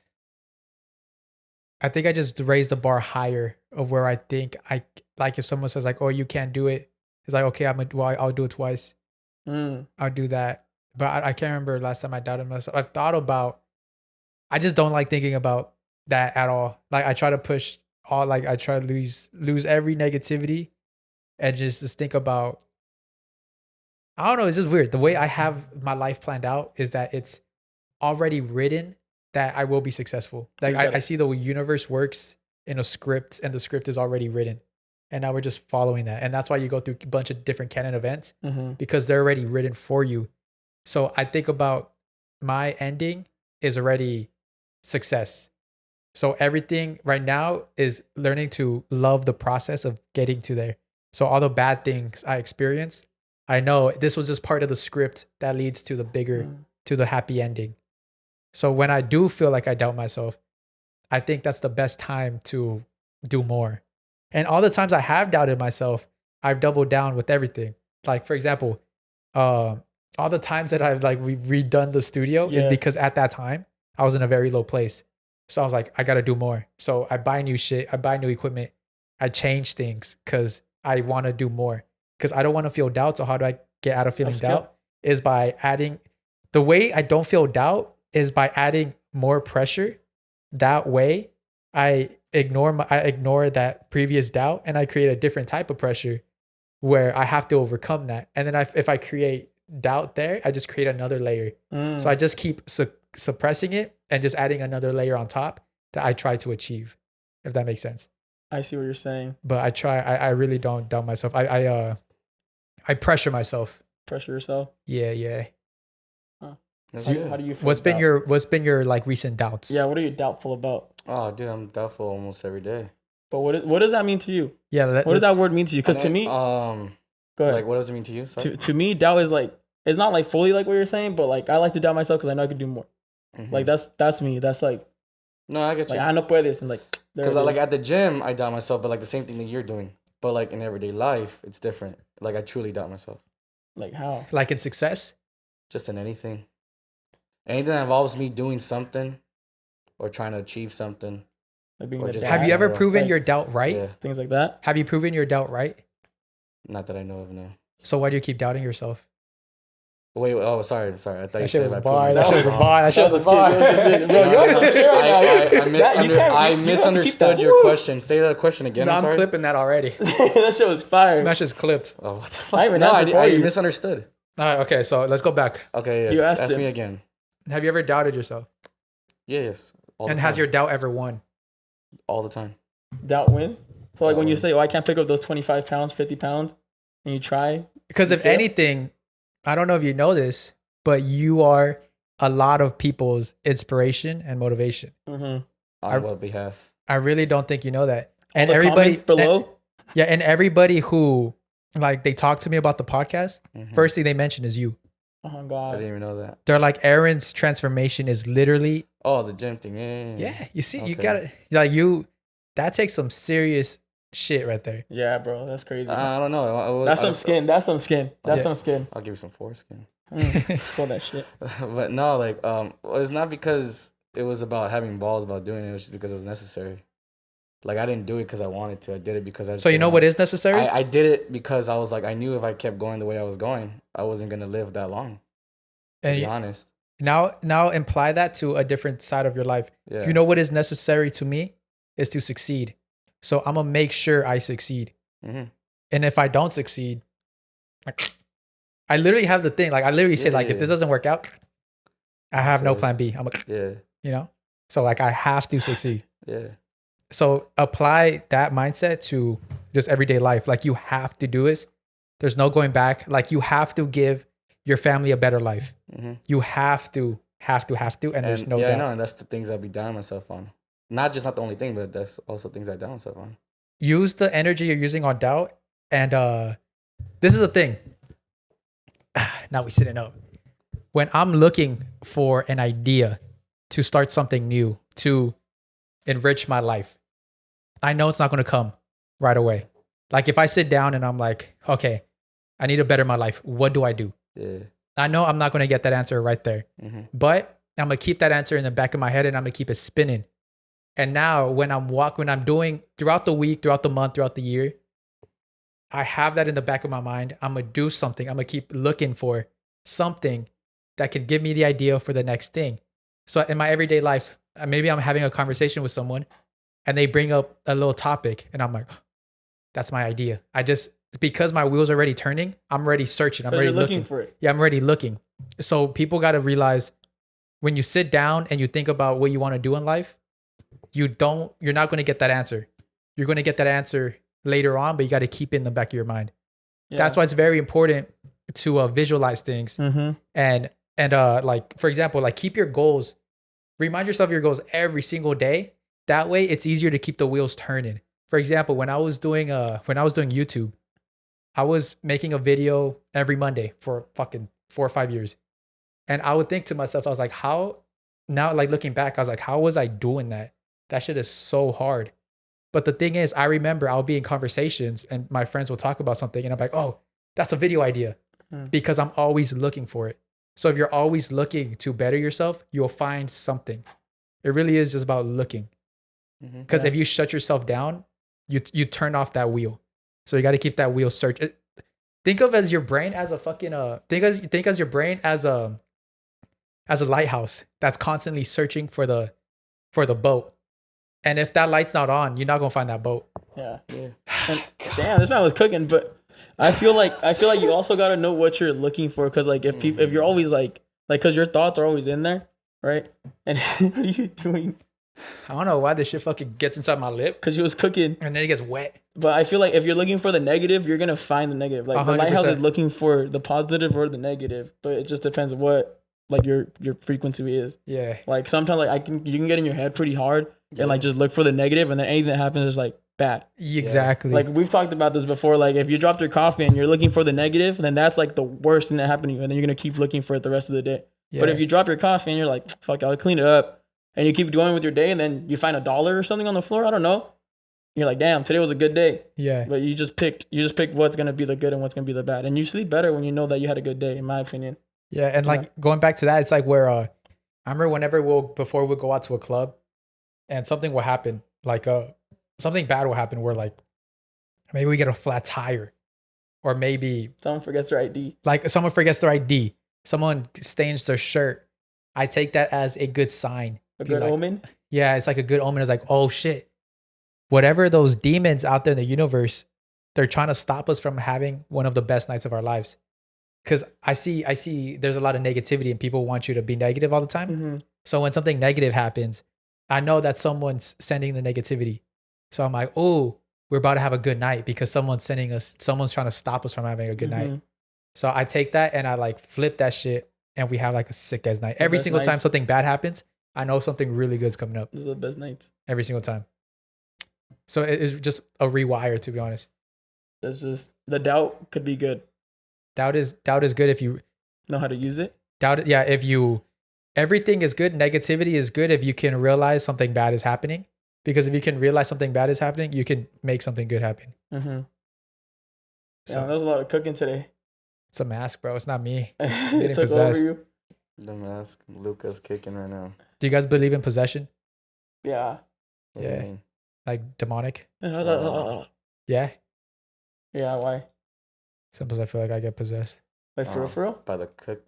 think I just raised the bar higher of where I think I like. If someone says like, "Oh, you can't do it," it's like, okay, I'll do it twice. Mm. I'll do that. But I can't remember last time I doubted myself. I've thought about. I just don't like thinking about that at all. Like I try to push all. Like I try to lose every negativity, and just think about. I don't know. It's just weird. The way I have my life planned out is that it's already written that I will be successful. Like I see the universe works in a script, and the script is already written, and now we're just following that. And that's why you go through a bunch of different canon events because they're already written for you. So I think about my ending is already success. So everything right now is learning to love the process of getting to there. So all the bad things I experienced, I know this was just part of the script that leads to the bigger, to the happy ending. So when I do feel like I doubt myself, I think that's the best time to do more. And all the times I have doubted myself, I've doubled down with everything. Like for example, all the times that I've like we've redone the studio is because at that time I was in a very low place. So I was like, I gotta do more. So I buy new shit, I buy new equipment, I change things because I want to do more. Because I don't want to feel doubt. So how do I get out of feeling doubt? Is by adding the way I don't feel doubt is by adding more pressure. That way I ignore that previous doubt and I create a different type of pressure where I have to overcome that. And then if I create doubt there, I just create another layer. So I just keep suppressing it and just adding another layer on top that I try to achieve, if that makes sense. I see what you're saying. But I really don't doubt myself. I pressure myself. Pressure yourself. Yeah. Huh. So how do you feel? What's been your like recent doubts? Yeah, what are you doubtful about? Oh, dude, I'm doubtful almost every day. But what does that mean to you? Yeah, what does that word mean to you? Because to me, go ahead. Like, what does it mean to you? Sorry? To me, doubt is like, it's not like fully like what you're saying, but like I like to doubt myself because I know I could do more. Like that's me. That's like, no, I get you. Like I no puedes and like, because like at the gym I doubt myself, but like the same thing that you're doing. But like in everyday life, it's different. Like I truly doubt myself. Like how? Like in success? Just in anything. Anything that involves me doing something or trying to achieve something. Like being have you ever proven your doubt right? Yeah. Things like that. Have you proven your doubt right? Not that I know of, no. So why do you keep doubting yourself? Wait, oh, sorry. I thought you said was a bar. That shit was a bar. That shit was a bar. I misunderstood your question. Say that question again. No, I'm clipping that already. That shit was fire. That shit's clipped. Oh, what the fuck? I misunderstood. All right, okay, so let's go back. Okay, yes. You ask me again. Have you ever doubted yourself? Yes. And has your doubt ever won? All the time. Doubt wins? So like when you say, oh, I can't pick up those 25 pounds, 50 pounds, and you try? Because if anything, I don't know if you know this, but you are a lot of people's inspiration and motivation. On what behalf? I really don't think you know that. And the everybody below? And everybody who like they talk to me about the podcast, first thing they mention is you. Oh God. I didn't even know that. They're like, Aaron's transformation is literally the gym thing. Yeah. You see, you gotta that takes some serious shit right there. Yeah, bro, that's crazy. I don't know. That's some skin. Some skin. I'll give you some foreskin. Pull that shit. But no, like, it's not because it was about having balls about doing it. It was just because it was necessary. Like, I didn't do it because I wanted to. I did it because I just. So you know what is necessary? I did it because I was like, I knew if I kept going the way I was going, I wasn't gonna live that long. To be honest. Now imply that to a different side of your life. Yeah. You know what is necessary to me is to succeed. So I'm gonna make sure I succeed. And if I don't succeed, like, I literally have the thing. Like I literally say, if this doesn't work out, I have no plan B. I'm like, you know. So like I have to succeed. So apply that mindset to just everyday life. Like you have to do it. There's no going back. Like you have to give your family a better life. You have to have to, and there's no yeah, doubt. I know, and that's the things I'll be down myself on. Not the only thing, but that's also things I down myself on. Use the energy you're using on doubt, and this is the thing. Now we sitting up. When I'm looking for an idea to start something new, to enrich my life, I know it's not going to come right away. Like if I sit down and I'm like, okay, I need to better my life. What do I do? Yeah. I know I'm not going to get that answer right there, but I'm going to keep that answer in the back of my head and I'm going to keep it spinning. And now when I'm doing throughout the week, throughout the month, throughout the year, I have that in the back of my mind. I'm going to do something. I'm going to keep looking for something that can give me the idea for the next thing. So in my everyday life, maybe I'm having a conversation with someone and they bring up a little topic and I'm like, that's my idea. Because my wheels are already turning, I'm already searching. I'm already looking for it. Yeah, I'm already looking. So people got to realize when you sit down and you think about what you want to do in life, you're not going to get that answer. You're going to get that answer later on, but you got to keep it in the back of your mind. Yeah. That's why it's very important to visualize things. And like, for example, like keep your goals, remind yourself of your goals every single day. That way it's easier to keep the wheels turning. For example, when I was doing YouTube, I was making a video every Monday for fucking 4 or 5 years. And I would think to myself, I was like, looking back, I was like, how was I doing that? That shit is so hard. But the thing is, I remember I'll be in conversations and my friends will talk about something and I'm like, oh, that's a video idea, because I'm always looking for it. So if you're always looking to better yourself, you'll find something. It really is just about looking. Because if you shut yourself down, you turn off that wheel. So you got to keep that wheel think of as your brain as a fucking think as your brain as a lighthouse that's constantly searching for the boat. And if that light's not on, you're not gonna find that boat. Yeah. And, damn, this man was cooking, but I feel like you also gotta know what you're looking for, because like if you're always like because your thoughts are always in there, right? And what are you doing? I don't know why this shit fucking gets inside my lip. Because you was cooking. And then it gets wet. But I feel like if you're looking for the negative, you're going to find the negative. Like 100%. The lighthouse is looking for the positive or the negative. But it just depends on what like your frequency is. Yeah. Like sometimes like you can get in your head pretty hard and like just look for the negative, and then anything that happens is like bad. Exactly. Like we've talked about this before. Like if you dropped your coffee and you're looking for the negative, then that's like the worst thing that happened to you. And then you're going to keep looking for it the rest of the day. Yeah. But if you drop your coffee and you're like, fuck, I'll clean it up. And you keep going with your day, and then you find $1 or something on the floor. I don't know. You're like, damn, today was a good day. Yeah. But you just picked what's gonna be the good and what's gonna be the bad, and you sleep better when you know that you had a good day, in my opinion. Yeah, and like going back to that, it's like where I remember before we go out to a club, and something will happen, like something bad will happen, where like maybe we get a flat tire, or maybe someone forgets their ID. Like someone forgets their ID, someone stains their shirt. I take that as a good sign. A good omen? Yeah, it's like a good omen. It's like, oh shit. Whatever those demons out there in the universe, they're trying to stop us from having one of the best nights of our lives. Because I see there's a lot of negativity and people want you to be negative all the time. So when something negative happens, I know that someone's sending the negativity. So I'm like, oh, we're about to have a good night because someone's trying to stop us from having a good night. So I take that and I like flip that shit and we have like a sick ass night. Every single time something bad happens, I know something really good's coming up. Those are the best nights. Every single time. So it's just a rewire, to be honest. It's just the doubt could be good. Doubt is good if you know how to use it. Everything is good. Negativity is good if you can realize something bad is happening. Because if you can realize something bad is happening, you can make something good happen. So there was a lot of cooking today. It's a mask, bro. It's not me. It took over you. The mask. Luca's kicking right now. Do you guys believe in possession? Yeah. Yeah. Like demonic? Yeah. Yeah? Yeah, why? Sometimes I feel like I get possessed. Like for real? By the cook.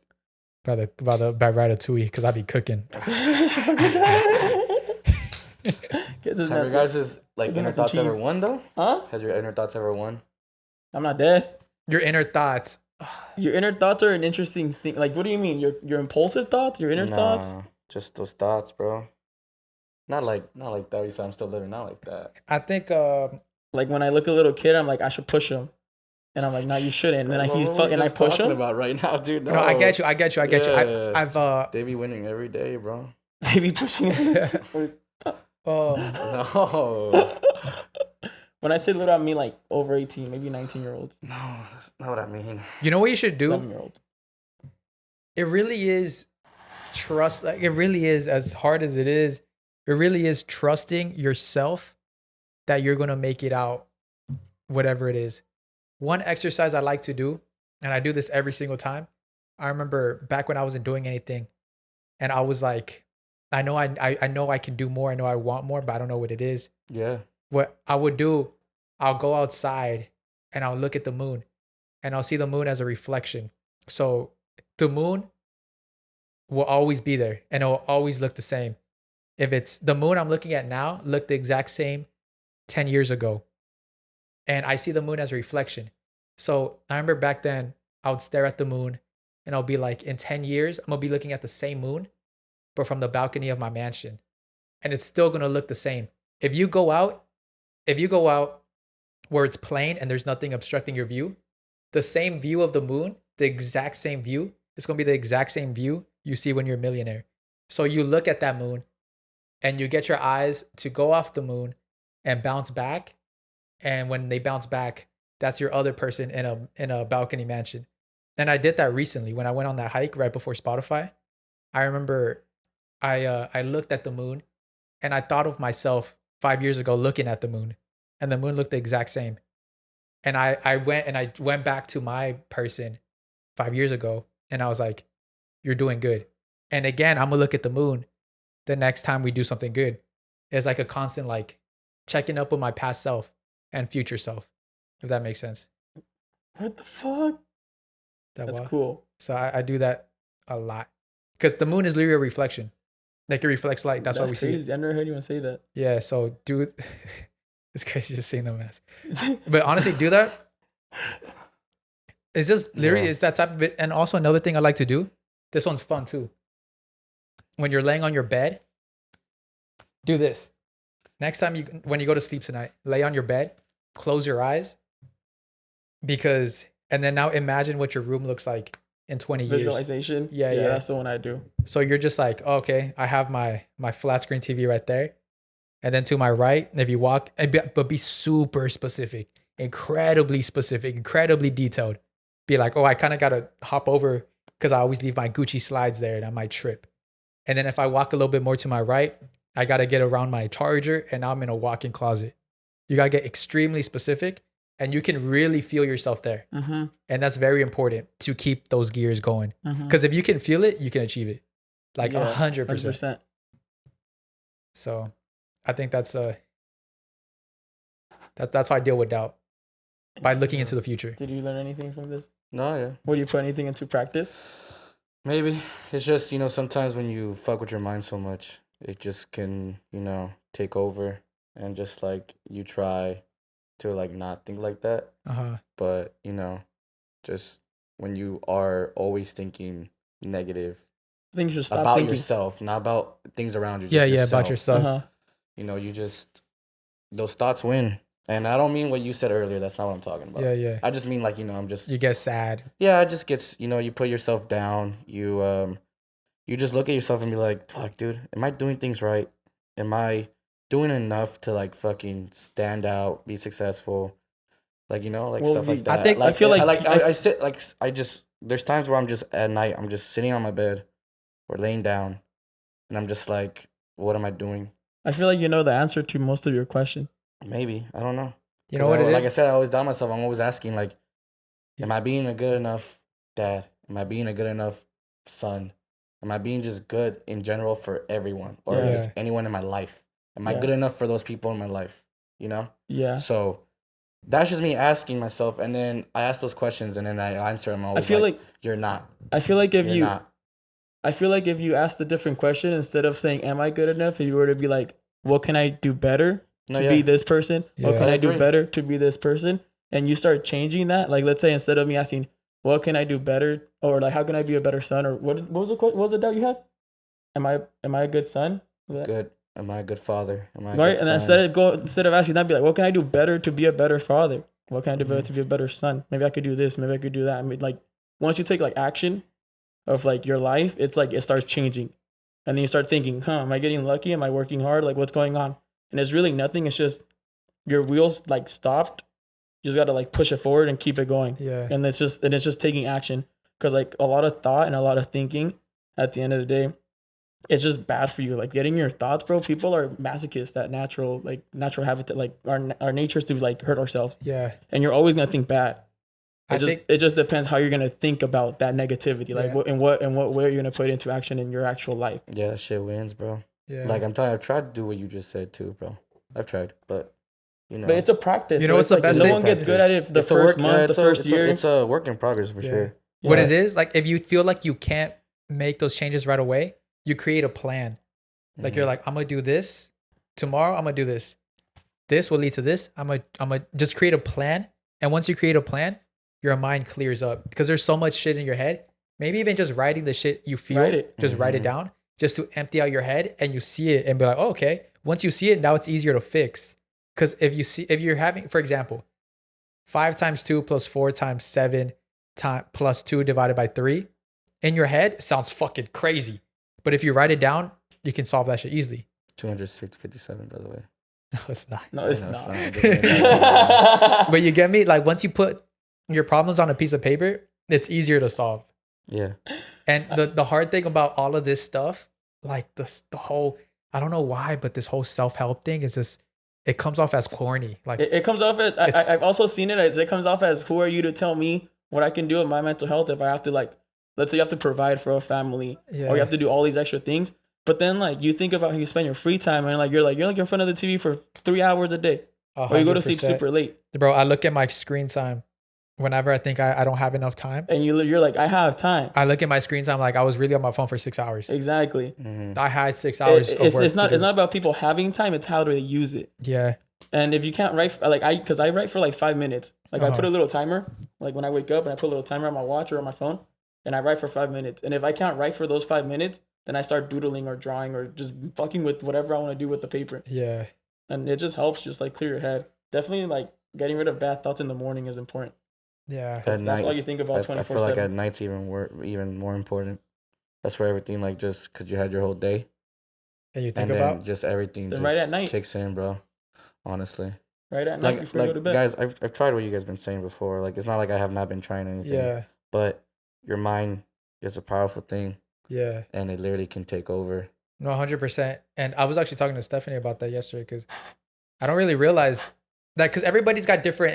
By Ratatouille, because I be cooking. Have your guys' like inner thoughts ever won though? Huh? Has your inner thoughts ever won? I'm not dead. Your inner thoughts. Your inner thoughts are an interesting thing. Like, what do you mean? Your impulsive thoughts? Your inner thoughts? Just those thoughts, bro. Not like that. You said I'm still living. Not like that. I think like when I look at a little kid, I'm like, I should push him. And I'm like, no, you shouldn't. And then What he's were we fucking. I just push talking him. about right now, dude. No, No, I get you. Yeah. I've They be winning every day, bro. They be pushing him. No. When I say little, I mean like over 18, maybe 19-year-olds, No, that's not what I mean. You know what you should do? 7-year-old. It really is trust. Like, it really is, as hard as it is, it really is trusting yourself that you're gonna make it out, whatever it is. One exercise I like to do, and I do this every single time. I remember back when I wasn't doing anything, and I was like, I know I can do more. I know I want more, but I don't know what it is. Yeah. What I would do, I'll go outside and I'll look at the moon, and I'll see the moon as a reflection. So the moon will always be there and it'll always look the same. If it's the moon I'm looking at now, looked the exact same 10 years ago. And I see the moon as a reflection. So I remember back then I would stare at the moon and I'll be like, in 10 years, I'm gonna be looking at the same moon, but from the balcony of my mansion. And it's still gonna look the same. If you go out where it's plain and there's nothing obstructing your view, the same view of the moon, the exact same view, it's gonna be the exact same view you see when you're a millionaire. So you look at that moon and you get your eyes to go off the moon and bounce back. And when they bounce back, that's your other person in a balcony mansion. And I did that recently when I went on that hike right before Spotify. I remember I looked at the moon and I thought of myself 5 years ago looking at the moon, and the moon looked the exact same. And I went back to my person 5 years ago and I was like, you're doing good. And again, I'm gonna look at the moon the next time we do something good. It's like a constant like checking up with my past self and future self, if that makes sense. What the fuck? That's cool. So I do that a lot because the moon is literally a reflection. Like it reflects light. That's why we crazy. see it. I never heard anyone say that. Yeah. So do it's crazy just seeing them as. But honestly, do that. It's just literally it's that type of it. And also another thing I like to do. This one's fun too. When you're laying on your bed, do this. Next time when you go to sleep tonight, lay on your bed, close your eyes, and then now imagine what your room looks like in 20 years. Visualization. Yeah. That's the one I do. So you're just like, oh, okay, I have my flat screen TV right there. And then to my right, if you walk, but be super specific, incredibly detailed. Be like, oh, I kind of got to hop over because I always leave my Gucci slides there and I might trip. And then if I walk a little bit more to my right, I got to get around my charger and now I'm in a walk-in closet. You got to get extremely specific and you can really feel yourself there. Mm-hmm. And that's very important to keep those gears going. Because if you can feel it, you can achieve it. Like 100%. So I think that's how I deal with doubt, by looking into the future. Did you learn anything from this? No, yeah. Would you put anything into practice? Maybe. It's just, sometimes when you fuck with your mind so much, it just can, take over and just like you try to like not think like that. But, just when you are always thinking negative, I think you should stop about thinking. yourself, not about things around you. Yeah, about yourself. You just, those thoughts win. And I don't mean what you said earlier. That's not what I'm talking about. Yeah. I just mean like, I'm just. You get sad. Yeah, it just gets, you put yourself down. You just look at yourself and be like, fuck, dude, am I doing things right? Am I doing enough to like fucking stand out, be successful? Like, stuff like that. I feel like I sit, like, there's times where I'm just at night, I'm just sitting on my bed or laying down and I'm just like, what am I doing? I feel like you know the answer to most of your question. Maybe. I don't know. You know what it is? Like I said, I always doubt myself. I'm always asking, like, am I being a good enough dad? Am I being a good enough son? Am I being just good in general for everyone or just anyone in my life? Am I good enough for those people in my life? Yeah. So that's just me asking myself. And then I ask those questions and then I answer them. I feel like you're not. I feel like if you're not. I feel like if you asked a different question, instead of saying, am I good enough? If you were to be like, what can I do better to be this person? Yeah. What can I do better to be this person? And you start changing that. Like, let's say instead of me asking, what can I do better? Or like, how can I be a better son? Or what was the doubt you had? Am I a good son? Good. Am I a good father? Am I a right? good And son? instead of asking that, be like, what can I do better to be a better father? What can I develop to be a better son? Maybe I could do this. Maybe I could do that. I mean, like once you take like action of like your life, it's like it starts changing, and then you start thinking, am I getting lucky? Am I working hard? Like what's going on? And it's really nothing. It's just your wheels like stopped. You just got to like push it forward and keep it going. Yeah. And it's just taking action, because like a lot of thought and a lot of thinking at the end of the day, it's just bad for you. Like getting your thoughts, bro. People are masochists. That natural habitat, like our nature is to like hurt ourselves. Yeah. And you're always gonna think bad. I think It just depends how you're gonna think about that negativity. Like Yeah. what way you're gonna put it into action in your actual life. Yeah, that shit wins, bro. yeah. Like I'm telling you, I've tried to do what you just said too, bro. I've tried, but you know. But it's a practice. You know so what's it's the best no thing? one gets good at it the It's a first work- month, yeah, the first year. It's a work in progress for Yeah. sure. What Yeah. it is, like if you feel like you can't make those changes right away, you create a plan. Like you're like, I'm gonna do this tomorrow. I'm gonna do this. This will lead to this. I'm gonna just create a plan. And once you create a plan, your mind clears up, because there's so much shit in your head. Maybe even just writing the shit you feel, Write it. just write it Mhm. down, just to empty out your head, and you see it and be like, oh, okay. Once you see it, now it's easier to fix. Because if you're having, for example, 5 times 2 plus 4 times 7 plus 2 divided by 3, in your head, it sounds fucking crazy. But if you write it down, you can solve that shit easily. 257, by the way. No, it's not. No, it's No, it's not. not. It's But you get me? Like once you put your problems on a piece of paper, it's easier to solve. Yeah. And the hard thing about all of this stuff, like the whole, I don't know why, but this whole self-help thing is just, it comes off as corny. Like It comes off as I've also seen it as it comes off as, who are you to tell me what I can do with my mental health if I have to, like, let's say you have to provide for a family, yeah, or you have to do all these extra things. But then like you think about how you spend your free time, and you're in front of the TV for 3 hours a day, or you go to sleep 100%. super late, Bro, I look at my screen time whenever I think I don't have enough time. and you're like, I have time. I look at my screen time like I was really on my phone for 6 hours. Exactly. Mhm. I had 6 hours of work It's not to do. about people having time. It's how to use it. Yeah. And if you can't write, because I write for like 5 minutes. Like I put a little timer, like when I wake up, and I put a little timer on my watch or on my phone, and I write for 5 minutes. And if I can't write for those 5 minutes, then I start doodling or drawing or just fucking with whatever I want to do with the paper. Yeah. And it just helps just like clear your head. Definitely like getting rid of bad thoughts in the morning is important. Yeah. At That's all night, you think about I feel like 24/7. at night's even more important. That's where everything, like, just because you had your whole day, And you think and about then just everything Then just right at night. kicks in, bro. Honestly, Right at night like before you go to bed. guys, I've tried what you guys been saying before. Like, it's not like I have not been trying anything. yeah. But your mind is a powerful thing, Yeah. and it literally can take over. No, 100%. And I was actually talking to Stephanie about that yesterday, because I don't really realize that, because everybody's got different,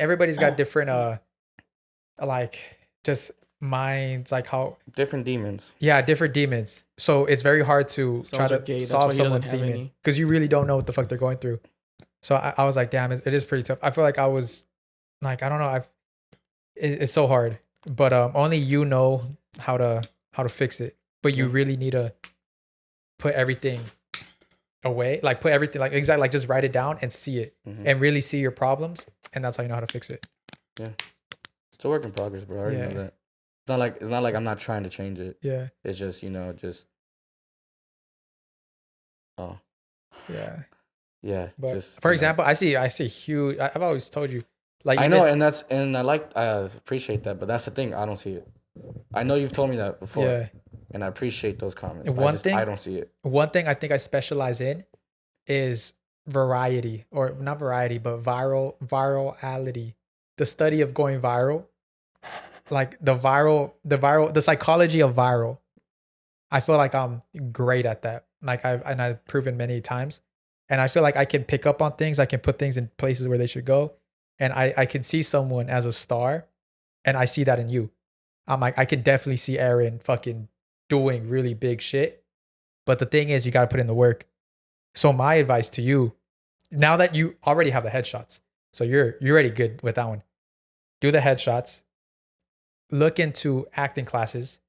like just minds, like how, Different demons. yeah, different demons. So it's very hard to Souls try are to gay. That's solve why he doesn't someone's have demon, any. because you really don't know what the fuck they're going through. So I was like, damn, it is pretty tough. I feel like I was like, I don't know. It's so hard, but only you know how to fix it. But you really need to put everything away, like put everything, like exactly, like just write it down and see it, Mhm. and really see your problems, and that's how you know how to fix it. It's a work in progress, bro. I already Yeah. know that. It's not like I'm not trying to change it. Yeah, It's just oh yeah. yeah. But just for you know. example, I see huge. I've always told you, like I even- know, and I appreciate that, but that's the thing. I don't see it. I know you've told me that before, yeah. and I appreciate those comments. And But I don't see it. One thing I think I specialize in is variety, or not variety, but virality. The study of going viral, like the psychology of viral. I feel like I'm great at that. Like I've proven many times, and I feel like I can pick up on things. I can put things in places where they should go, and I can see someone as a star, and I see that in you. I'm like, I can definitely see Aaron fucking doing really big shit. But the thing is, you got to put in the work. So my advice to you, now that you already have the headshots, so you're already good with that one. Do the headshots. Look into acting classes.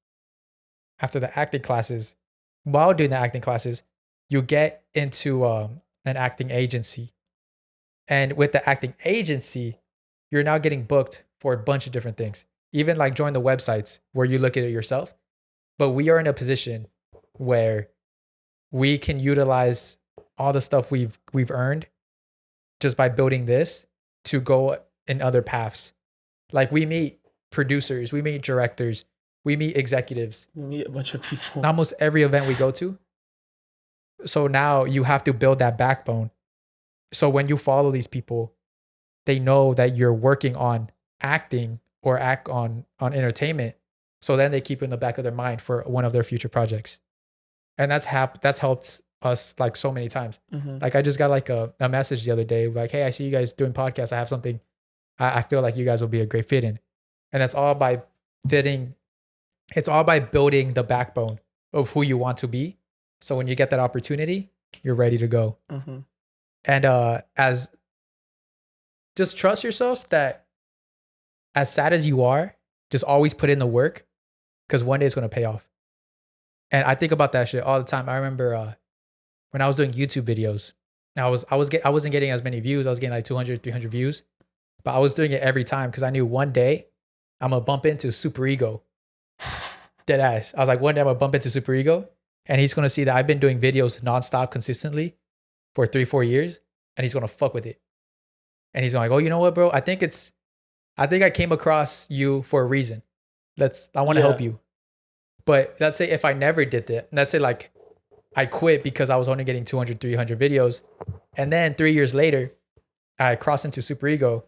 After the acting classes, while doing the acting classes, you get into an acting agency. And with the acting agency, you're now getting booked for a bunch of different things. Even like join the websites where you look at it yourself. But we are in a position where we can utilize all the stuff we've earned just by building this to go in other paths. Like we meet producers, we meet directors, we meet executives. We meet a bunch of people. Almost every event we go to. So now you have to build that backbone. So when you follow these people, they know that you're working on acting or act on entertainment. So then they keep in the back of their mind for one of their future projects. And that's helped us like so many times. Like I just got like a message the other day, like, hey, I see you guys doing podcasts. I have something I feel like you guys will be a great fit in. And that's all by building the backbone of who you want to be. So when you get that opportunity, you're ready to go. And just trust yourself that as sad as you are, just always put in the work because one day it's going to pay off. And I think about that shit all the time. I remember when I was doing YouTube videos, I wasn't getting as many views. I was getting like 200, 300 views, but I was doing it every time because I knew one day I'm going to bump into Super Ego. Dead ass. I was like, one day I'm going to bump into Super Ego and he's going to see that I've been doing videos nonstop consistently for 3-4 years and he's going to fuck with it. And he's like, oh, you know what, bro? I think I came across you for a reason. I want to help you. But let's say if I never did that, let's say like I quit because I was only getting 200, 300 videos. And then 3 years later, I cross into Super Ego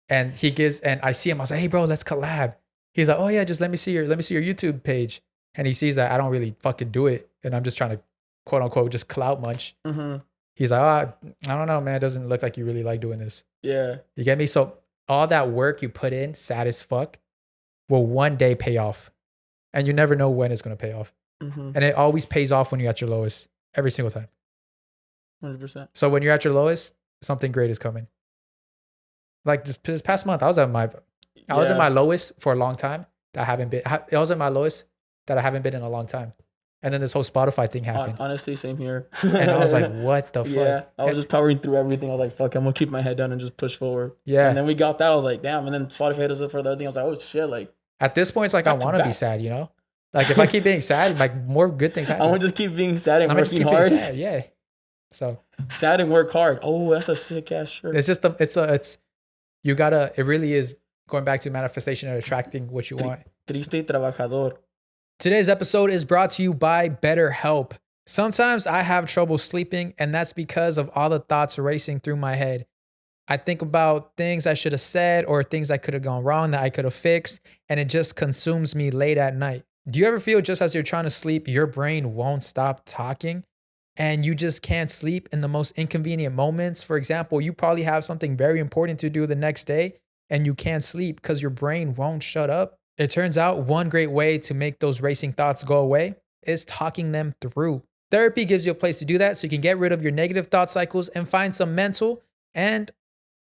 and I see him. I was like, hey bro, let's collab. He's like, oh yeah, just let me see your YouTube page. And he sees that I don't really fucking do it. And I'm just trying to quote unquote, just clout munch. He's like, oh, I don't know, man. It doesn't look like you really like doing this. Yeah. You get me? So all that work you put in, sad as fuck, will one day pay off. And you never know when it's going to pay off. And it always pays off when you're at your lowest, every single time. 100%. So when you're at your lowest, something great is coming. Like this past month, I was at my lowest for a long time. I was at my lowest that I haven't been in a long time. And then this whole Spotify thing happened. Honestly, same here. And I was like, what the fuck? Yeah, I was just powering through everything. I was like, fuck, I'm going to keep my head down and just push forward. Yeah. And then we got that. I was like, damn. And then Spotify hit us up for the other thing. I was like, oh, shit. Like, at this point, it's like, I want to be sad, you know? Like, if I keep being sad, like, more good things happen. I want to just keep being sad and working hard. Sad, yeah. So. Sad and work hard. Oh, that's a sick ass shirt. It's just, it really is going back to manifestation and attracting what you want. Triste y trabajador. Today's episode is brought to you by BetterHelp. Sometimes I have trouble sleeping, and that's because of all the thoughts racing through my head. I think about things I should have said or things that could have gone wrong that I could have fixed, and it just consumes me late at night. Do you ever feel just as you're trying to sleep, your brain won't stop talking and you just can't sleep in the most inconvenient moments? For example, you probably have something very important to do the next day and you can't sleep because your brain won't shut up. It turns out one great way to make those racing thoughts go away is talking them through. Therapy gives you a place to do that so you can get rid of your negative thought cycles and find some mental and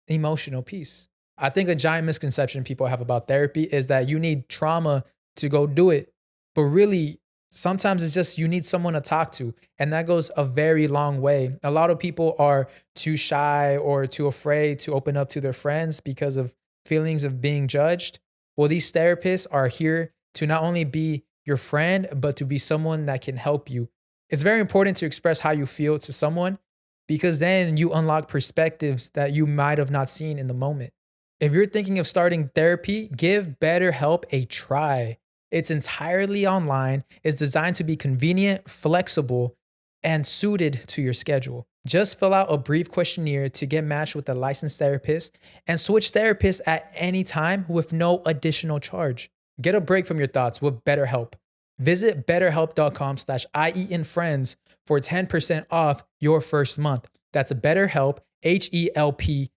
emotional peace. I think a giant misconception people have about therapy is that you need trauma to go do it. But really, sometimes it's just you need someone to talk to. And that goes a very long way. A lot of people are too shy or too afraid to open up to their friends because of feelings of being judged. Well, these therapists are here to not only be your friend, but to be someone that can help you. It's very important to express how you feel to someone because then you unlock perspectives that you might have not seen in the moment. If you're thinking of starting therapy, give BetterHelp a try. It's entirely online, it's designed to be convenient, flexible, and suited to your schedule. Just fill out a brief questionnaire to get matched with a licensed therapist and switch therapists at any time with no additional charge. Get a break from your thoughts with BetterHelp. Visit betterhelp.com/IE In Friends for 10% off your first month. That's BetterHelp, HELP.com/IE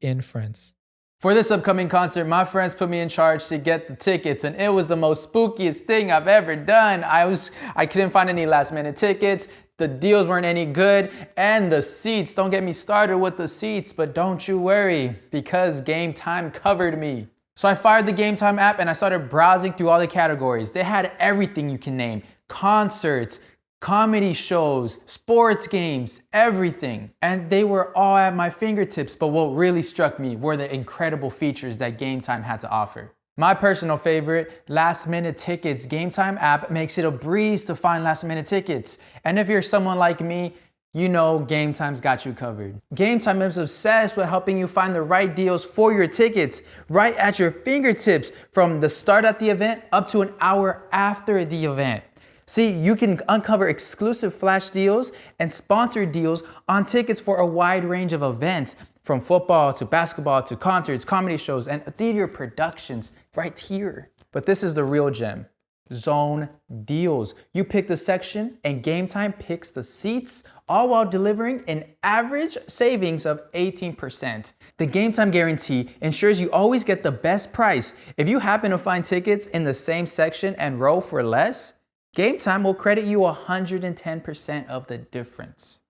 In Friends. For this upcoming concert, my friends put me in charge to get the tickets, and it was the most spookiest thing I've ever done. I couldn't find any last minute tickets. The deals weren't any good, and the seats, don't get me started with the seats, but don't you worry, because Game Time covered me. So I fired the Game Time app and I started browsing through all the categories. They had everything you can name: concerts, comedy shows, sports games, everything. And they were all at my fingertips. But what really struck me were the incredible features that Game Time had to offer. My personal favorite, last minute tickets. Game Time app makes it a breeze to find last minute tickets. And if you're someone like me, you know Game Time's got you covered. Game Time is obsessed with helping you find the right deals for your tickets right at your fingertips from the start at the event up to an hour after the event. See, you can uncover exclusive flash deals and sponsored deals on tickets for a wide range of events, from football to basketball to concerts, comedy shows, and theater productions right here. But this is the real gem. Zone deals. You pick the section and Game Time picks the seats, all while delivering an average savings of 18%. The Game Time guarantee ensures you always get the best price. If you happen to find tickets in the same section and row for less, Game Time will credit you 110% of the difference.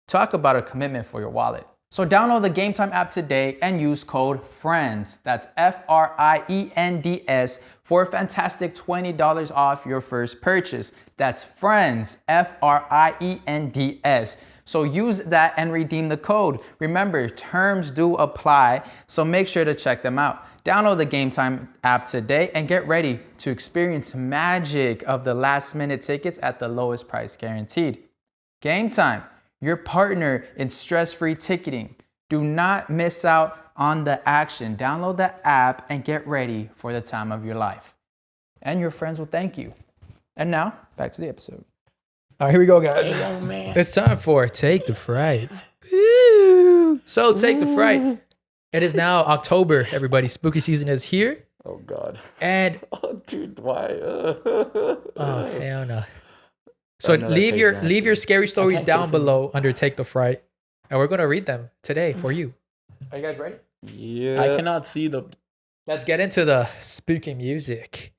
Talk about a commitment for your wallet. So download the Game Time app today and use code FRIENDS, that's FRIENDS, for a fantastic $20 off your first purchase. That's FRIENDS, FRIENDS. So use that and redeem the code. Remember, terms do apply, so make sure to check them out. Download the Game Time app today and get ready to experience magic of the last minute tickets at the lowest price guaranteed. Game Time, your partner in stress-free ticketing. Do not miss out on the action. Download the app and get ready for the time of your life. And your friends will thank you. And now, back to the episode. All right, here we go, guys. Oh, man. It's time for Take the Fright. Woo! So, Take the Fright. It is now October, everybody. Spooky season is here. Oh, God. And, Oh, dude, why? oh, hell no. So I know that leave tastes your nasty. scary stories can't down taste it. below under Take the Fright. And we're going to read them today for you. Are you guys ready? Yeah. I cannot see the. Let's get into the spooky music.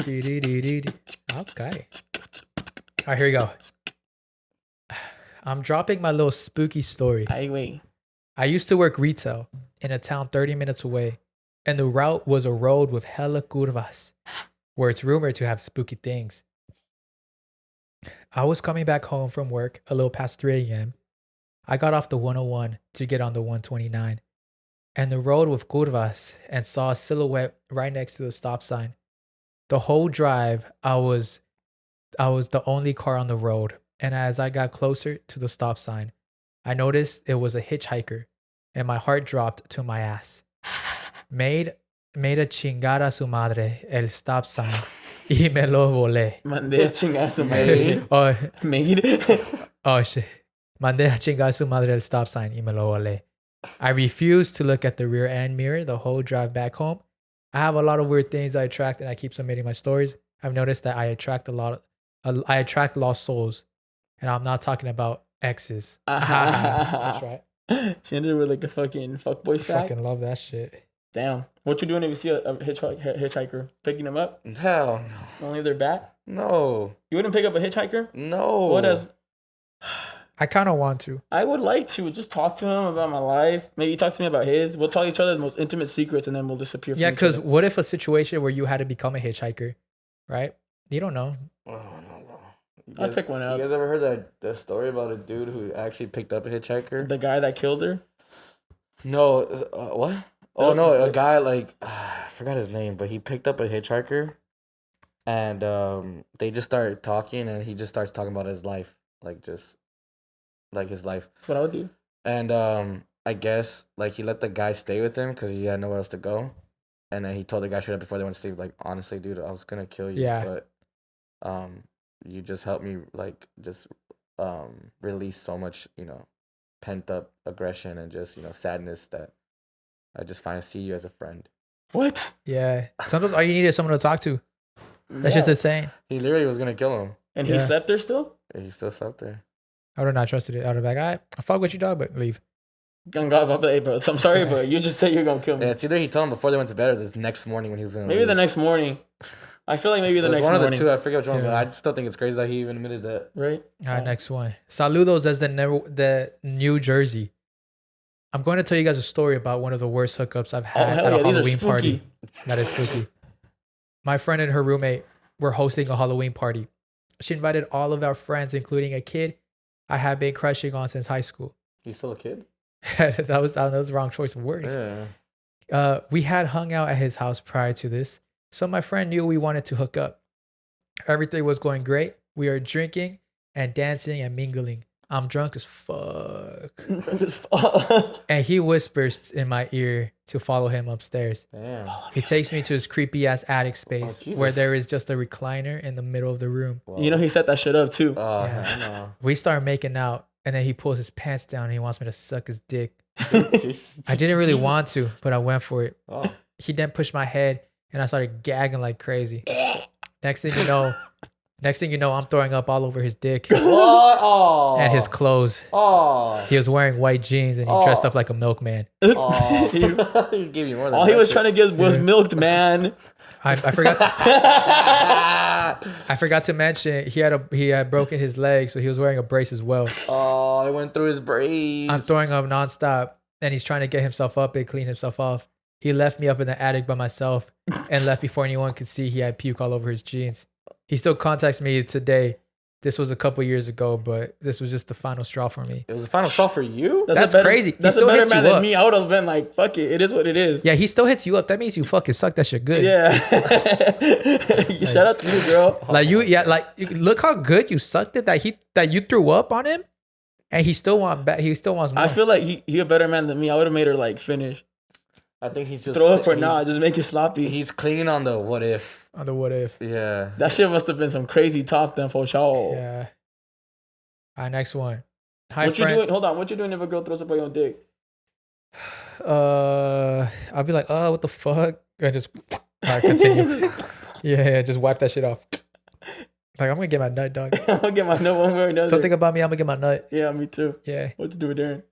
Okay. All right, here we go. I'm dropping my little spooky story. Wait. I used to work retail in a town 30 minutes away, and the route was a road with hella curvas, where it's rumored to have spooky things. I was coming back home from work a little past 3 a.m. I got off the 101 to get on the 129, and the road with curvas, and saw a silhouette right next to the stop sign. The whole drive, I was the only car on the road, and as I got closer to the stop sign, I noticed it was a hitchhiker, and my heart dropped to my ass. Made a chingada a su madre el stop sign y me lo volé. Mandé a chingar a su madre. Oh, Made. oh shit. Mandé a chingar a su madre el stop sign y me lo volé. I refused to look at the rear end mirror the whole drive back home. I have a lot of weird things I attract, and I keep submitting my stories. I've noticed that I attract lost souls, and I'm not talking about exes. That's right. She ended with like a fucking fuckboy I fact. fucking love that shit. Damn. What you doing if you see a hitchhiker? Picking them up? Hell Don't leave their back? no. You wouldn't pick up a hitchhiker? No. What else? I kind of want to. I would like to just talk to him about my life. Maybe talk to me about his. We'll tell each other the most intimate secrets, and then we'll disappear. Yeah, from each because other. what if a situation where you had to become a hitchhiker, right? You don't know. Oh, no, no. You I'll guys- pick one up. You guys ever heard that story about a dude who actually picked up a hitchhiker? The guy that killed her. No, what? Oh no, a the- guy like I forgot his name, but he picked up a hitchhiker, and they just started talking, and he just starts talking about his life, like just like his life, That's what I would do. and I guess like he let the guy stay with him because he had nowhere else to go, and then he told the guy straight up before they went to sleep, like honestly, dude, I was gonna kill you, Yeah. but you just helped me like just release so much pent up aggression and just sadness that I just finally see you as a friend. What? Yeah. Sometimes all you need is someone to talk to. That's just Yeah. insane. He literally was gonna kill him. And he Yeah. slept there still? And he still slept there. I would have not trusted it. I would have been like, I fuck with you, dog, but leave. Hey, bro. I'm sorry, but you just said you're gonna kill me. Yeah, it's either he told him before they went to bed or this next morning when he was gonna Maybe the leave. next morning. I feel like maybe It the was next one morning. of the two. I forget which one, but Yeah. I still think it's crazy that he even admitted that. Right? All right, Oh. next one. Saludos as the New Jersey. I'm going to tell you guys a story about one of the worst hookups I've Oh, had hell at a yeah. These are Halloween party. spooky. That is spooky. My friend and her roommate were hosting a Halloween party. She invited all of our friends, including a kid I had been crushing on since high school. He's still a kid? that was the wrong choice of words. Yeah. We had hung out at his house prior to this, so my friend knew we wanted to hook up. Everything was going great. We are drinking and dancing and mingling. I'm drunk as fuck. Drunk as fuck. And he whispers in my ear to follow him upstairs. Damn. He takes me to his creepy ass attic space Jesus. where there is just a recliner in the middle of the room. Whoa. You know he set that shit up too. Yeah. I know. We start making out, and then he pulls his pants down and he wants me to suck his dick. Jesus. I didn't really want to, but I went for it. Oh. He then pushed my head, and I started gagging like crazy. Next thing you know, I'm throwing up all over his dick What? Oh. and his clothes. Oh. He was wearing white jeans and he dressed up like a milkman. Oh. He gave you more than All he was that trying to get was Yeah. milked, man. I forgot to I forgot to mention he had broken his leg, so he was wearing a brace as well. Oh, it went through his brace. I'm throwing up nonstop, and he's trying to get himself up and clean himself off. He left me up in the attic by myself and left before anyone could see he had puke all over his jeans. He still contacts me today. This was a couple years ago, but this was just the final straw for me. It was the final straw for you? That's a better, crazy. He That's still a better hits man you than up. me. I would have been like, fuck it. It is what it is. Yeah, he still hits you up. That means you fucking suck that shit good. Yeah. Shout out to you, girl. Look how good you sucked it that you threw up on him, and he still wants more. I feel like he a better man than me. I would have made her like finish. I think he's just... Throw up or not. Just make it sloppy. He's cleaning on the what if. On the what if. Yeah. That shit must have been some crazy top then for sure. Yeah. All right, next one. Hi, What you friend. doing? Hold on. What you doing if a girl throws up on your dick? I'll be like, oh, what the fuck? And just continue. yeah, just wipe that shit off. Like, I'm gonna get my nut, dog. I'm gonna get my nut one way or another. Something about me, I'm gonna get my nut. Yeah, me too. Yeah. What you do with Darren?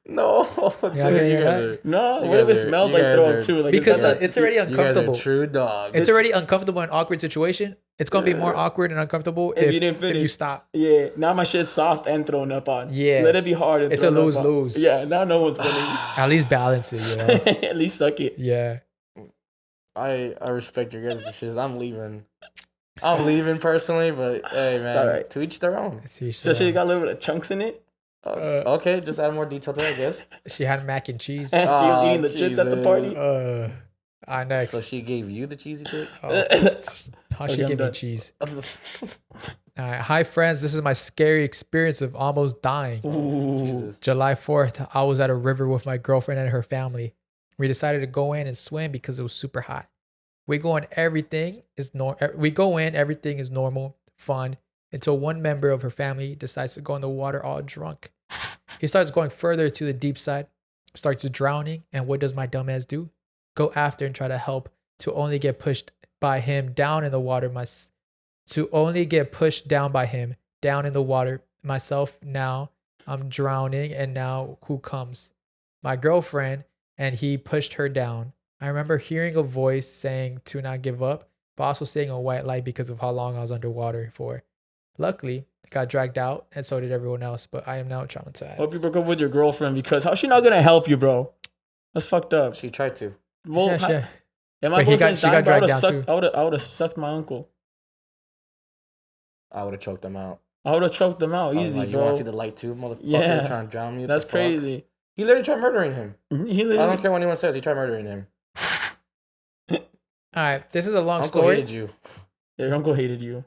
No. Yeah, Dude, okay, you yeah. guys are- No, You what if guys it are- smells you like guys throw are- up too? Like Because it's it's already You guys are uncomfortable. true dogs. It's already uncomfortable in awkward situation. It's gonna be more awkward and uncomfortable If you didn't if finish. you stop. Yeah, now my shit's soft and thrown up on. Yeah. Let it be hard. And It's a thrown up on. lose-lose. Yeah, now no one's winning. At least balance it, you know. At least suck it. Yeah. I respect your guys' decisions. I'm leaving. I'm leaving personally, but hey, man. alright. To each their own. Let's see. Especially you got a little bit of chunks in it. Okay, just add more detail to it, I guess. She had mac and cheese. And she was Oh, eating the chips at the Jesus. party. Next. So she gave you the cheesy dick? How she Okay, I'm give me done. cheese? All right. Hi, friends. This is my scary experience of almost dying. Ooh. Jesus. July 4th, I was at a river with my girlfriend and her family. We decided to go in and swim because it was super hot. We go in, everything is everything is normal, fun, until one member of her family decides to go in the water all drunk. He starts going further to the deep side, starts drowning, and what does my dumbass do? Go after and try to help, to only get pushed by him down in the water. Myself, now I'm drowning, and now who comes? My girlfriend, and he pushed her down. I remember hearing a voice saying to not give up, but also seeing a white light because of how long I was underwater for. Luckily, I got dragged out, and so did everyone else, but I am now traumatized. Hope you broke up with your girlfriend because how's she not gonna help you, bro? That's fucked up. She tried to. Well, Yeah, if my But she boyfriend got died, bro, dragged down too. I would have sucked my uncle. I would have choked them out. I would have choked them out I was easy, like, you want bro. to see the light too, motherfucker? Yeah. You're trying to drown me? What That's the fuck? crazy. He literally tried murdering him. He I literally, don't care what anyone says. He tried murdering him. All right, this is a long Uncle story. hated you. Yeah, your uncle hated you.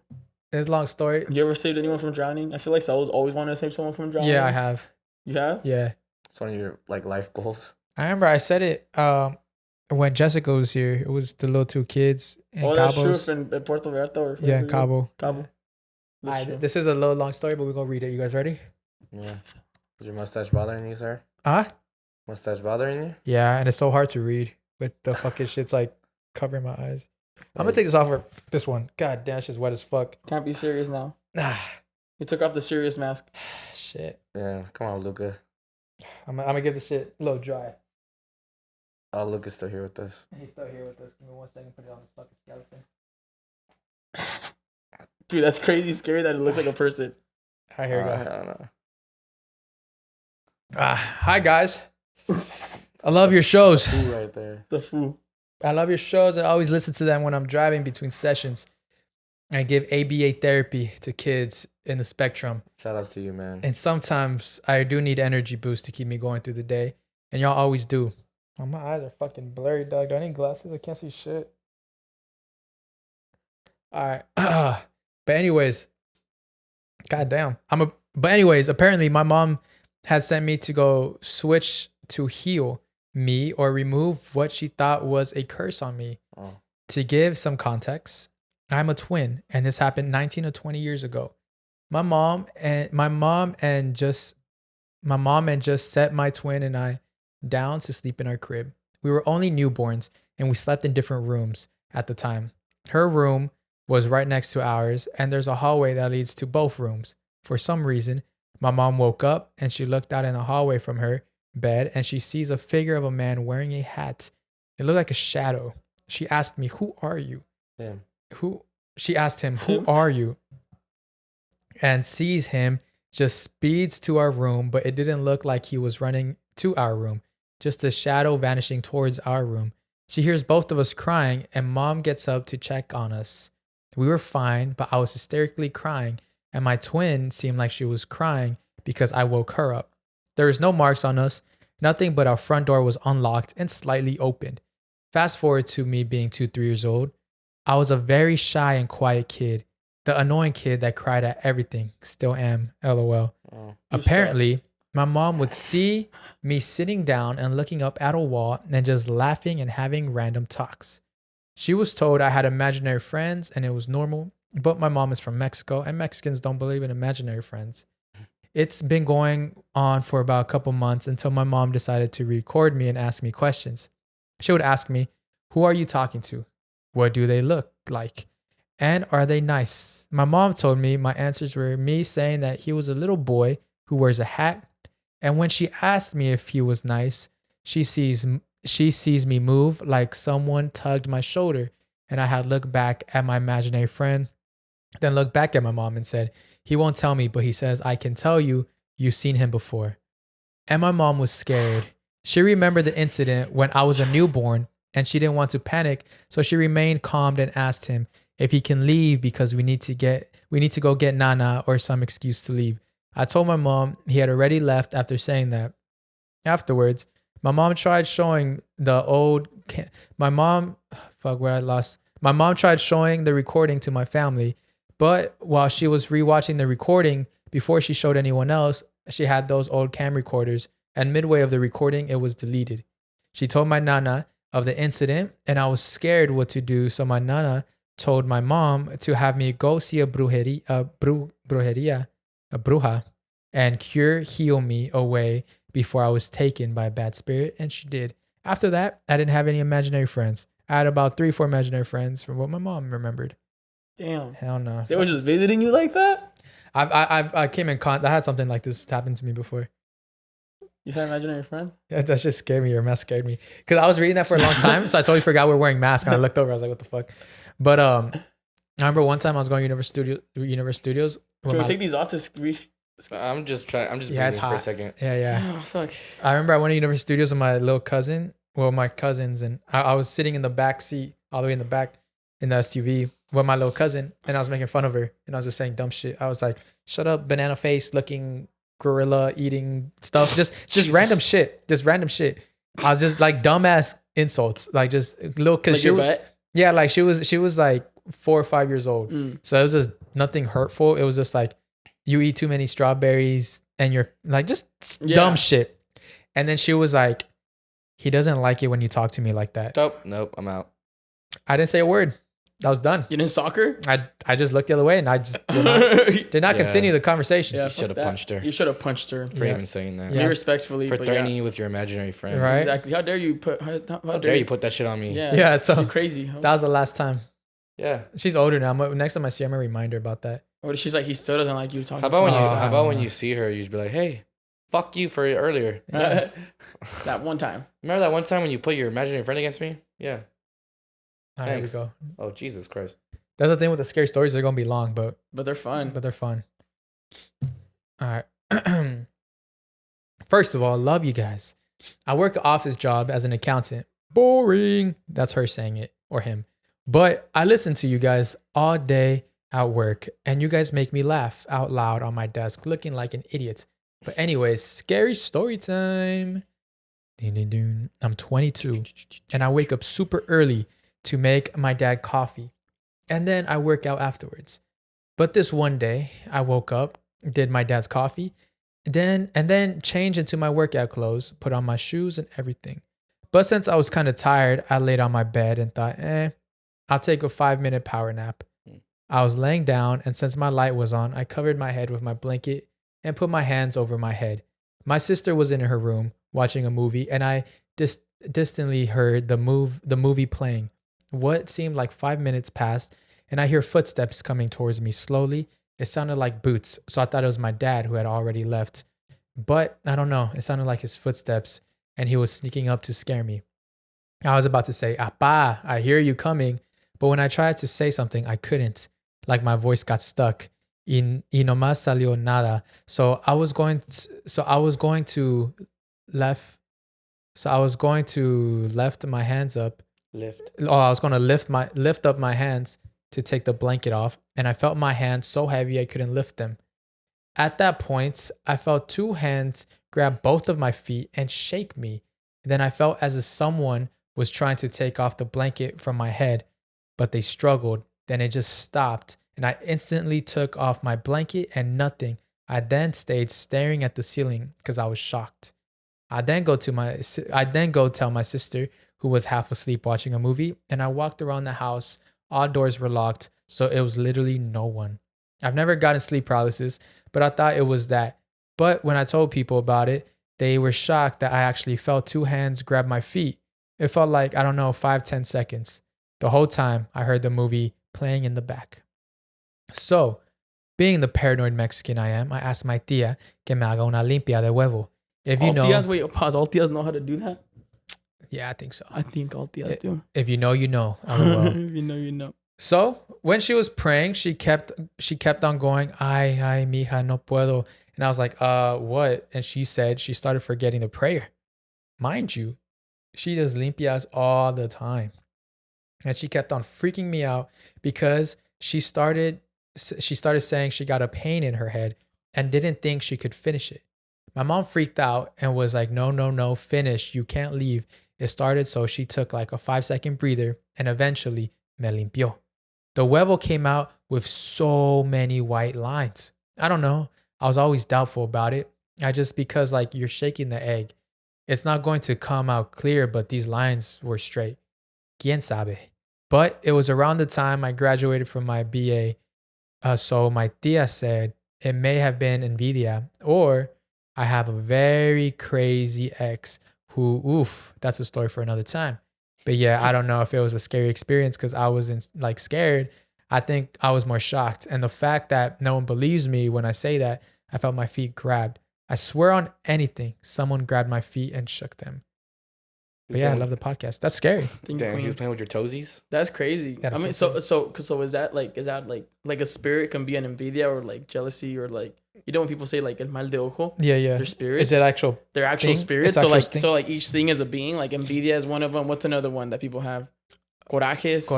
It's a long story. You ever saved anyone from drowning? I feel like Saul's always wanted to save someone from drowning. Yeah, I have. You have? Yeah. It's one of your like life goals. I remember I said it when Jessica was here. It was the little two kids in Oh, that's true. Cabos. In Puerto Vallarta or Yeah, in Cabo. Cabo. That's Alright, true. this is a little long story, but we're gonna read it. You guys ready? Yeah. Is your mustache bothering you, sir? Huh? Mustache bothering you? Yeah, and it's so hard to read with the fucking shit's like covering my eyes. I'm gonna take this off for this one. God damn, it's just wet as fuck. Can't be serious now. Ah, You took off the serious mask. shit. Yeah. Come on, Luca. I'm gonna give this shit a little dry. Oh, Luca's still here with us. He's still here with us. Give me 1 second. Put it on this fucking skeleton. Dude, that's crazy scary that it looks like a person. All right, here we go. I don't know. Hi guys. I love your shows. Two right there. The fool. I love your shows. I always listen to them when I'm driving between sessions. I give ABA therapy to kids in the spectrum. Shout outs to you, man. And sometimes I do need energy boost to keep me going through the day. And y'all always do. Oh, my eyes are fucking blurry, dog. Do I need glasses? I can't see shit. All right. But anyways, goddamn. I'm a But anyways, apparently my mom had sent me to go switch to heal me or remove what she thought was a curse on me. Oh. To give some context, I'm a twin, and this happened 19 or 20 years ago. My mom and just set my twin and I down to sleep in our crib. We were only newborns, and we slept in different rooms at the time. Her room was right next to ours, and there's a hallway that leads to both rooms. For some reason, my mom woke up and she looked out in the hallway from her bed, and she sees a figure of a man wearing a hat. It looked like a shadow. She asked me, "Who are you?" Damn. She asked him, "Who are you?" And sees him, just speeds to our room, but it didn't look like he was running to our room, just a shadow vanishing towards our room. She hears both of us crying, and mom gets up to check on us. We were fine, but I was hysterically crying, and my twin seemed like she was crying because I woke her up. There was no marks on us, nothing, but our front door was unlocked and slightly opened. Fast forward to me being 2-3 years old. I was a very shy and quiet kid. The annoying kid that cried at everything. Still am, LOL. Oh. Apparently, my mom would see me sitting down and looking up at a wall and just laughing and having random talks. She was told I had imaginary friends and it was normal, but my mom is from Mexico and Mexicans don't believe in imaginary friends. It's been going on for about a couple months until my mom decided to record me and ask me questions. She would ask me, "Who are you talking to? What do they look like? And are they nice?" My mom told me my answers were me saying that he was a little boy who wears a hat. And when she asked me if he was nice, she sees me move like someone tugged my shoulder. And I had looked back at my imaginary friend, then looked back at my mom and said, "He won't tell me, but he says, I can tell you, you've seen him before." And my mom was scared. She remembered the incident when I was a newborn and she didn't want to panic. So she remained calm and asked him if he can leave because we need to go get Nana or some excuse to leave. I told my mom he had already left after saying that. Afterwards, my mom tried showing the recording to my family, but while she was rewatching the recording before she showed anyone else, she had those old cam recorders, and midway of the recording, it was deleted. She told my Nana of the incident, and I was scared what to do, so my Nana told my mom to have me go see a bruja, and heal me away before I was taken by a bad spirit, and she did. After that, I didn't have any imaginary friends. I had about 3-4 imaginary friends from what my mom remembered. Damn. Hell no. They were just visiting you like that? I came in contact. I had something like this happen to me before. You had imaginary friends? Yeah, that just scared me. Your mask scared me because I was reading that for a long time, so I totally forgot we were wearing masks. And I looked over, I was like, "What the fuck?" But I remember one time I was going to Universal Studios. Can we take these off to I'm just breathing it's for hot. a second. Yeah. Oh, fuck. I remember I went to Universal Studios with my little cousin. Well, my cousins, and I was sitting in the back seat, all the way in the back in the SUV with my little cousin, and I was making fun of her, and I was just saying dumb shit. I was like, "Shut up, banana face looking gorilla eating stuff," just random shit, I was just like dumbass insults, like just little because like she was like 4 or 5 years old, so it was just nothing hurtful. It was just like you eat too many strawberries and you're like just dumb shit, and then she was like, "He doesn't like it when you talk to me like that." Nope, I'm out. I didn't say a word. I was done. You didn't soccer? I just looked the other way and I just did not continue the conversation. Yeah, you should have punched her. You should have punched her for even saying that. Me respectfully, for threatening you with your imaginary friend. Right? Exactly. How dare you put? How dare you put that shit on me? Yeah. So you're crazy. That was the last time. Yeah. She's older now. Next time I see her, I'm gonna remind her about that. Or she's like, he still doesn't like you talking. How about when you see her, you just be like, "Hey, fuck you for earlier." Yeah. That one time. Remember that one time when you put your imaginary friend against me? Yeah. All right, here we go. Oh, Jesus Christ. That's the thing with the scary stories. They're gonna be long, but they're fun. All right. First of all, love you guys. I work an office job as an accountant. Boring. That's her saying it, or him. But I listen to you guys all day at work, and you guys make me laugh out loud on my desk, looking like an idiot. But anyways, scary story time. I'm 22, and I wake up super early to make my dad coffee. And then I work out afterwards. But this one day, I woke up did my dad's coffee, then changed into my workout clothes, put on my shoes and everything. But since I was kind of tired, I laid on my bed and thought, I'll take a 5-minute power nap. I was laying down, and since my light was on, I covered my head with my blanket and put my hands over my head. My sister was in her room watching a movie, and I distantly heard the movie playing. What seemed like 5 minutes passed, and I hear footsteps coming towards me slowly. It sounded like boots, so I thought it was my dad who had already left. But I don't know, it sounded like his footsteps, and he was sneaking up to scare me. I was about to say, "Apá, I hear you coming," but when I tried to say something, I couldn't. Like my voice got stuck. Y no más salió nada. So I was going to left. So I was going to lift my hands up. I was going to lift up my hands to take the blanket off, and I felt my hands so heavy I couldn't lift them. At that point, I felt two hands grab both of my feet and shake me. Then I felt as if someone was trying to take off the blanket from my head, but they struggled. Then it just stopped, and I instantly took off my blanket and nothing. I then stayed staring at the ceiling because I was shocked. I then go tell my sister, who was half asleep watching a movie, and I walked around the house. All doors were locked, so it was literally no one. I've never gotten sleep paralysis, but I thought it was that. But when I told people about it, they were shocked that I actually felt two hands grab my feet. It felt like, 5-10 seconds. The whole time I heard the movie playing in the back. So, being the paranoid Mexican I am, I asked my tía que me haga una limpia de huevo. If you know, pause. All tias know how to do that? Yeah, I think so. I think all tias do. If you know, you know. LOL. If you know, you know. So when she was praying, she kept on going, ay, mija, no puedo. And I was like, what? And she said she started forgetting the prayer. Mind you, she does limpias all the time. And she kept on freaking me out because she started saying she got a pain in her head and didn't think she could finish it. My mom freaked out and was like, no, finish. You can't leave. It started, so she took like a 5-second breather and eventually me limpió. The huevo came out with so many white lines. I don't know. I was always doubtful about it. Because like you're shaking the egg, it's not going to come out clear, but these lines were straight. Quién sabe? But it was around the time I graduated from my BA. So my tía said it may have been envidia, or I have a very crazy ex who, that's a story for another time. But yeah, I don't know if it was a scary experience because I wasn't like scared. I think I was more shocked. And the fact that no one believes me when I say that, I felt my feet grabbed. I swear on anything, someone grabbed my feet and shook them. But yeah, I love the podcast. That's scary. Damn, he was playing with your toesies? That's crazy. I mean, so is that like a spirit can be an envidia or like jealousy or like, you know when people say like el mal de ojo? Yeah. They're spirits. Is it actual? They're actual thing? spirits. It's So like each thing is a being. Like envidia is one of them. What's another one that people have? Corajes.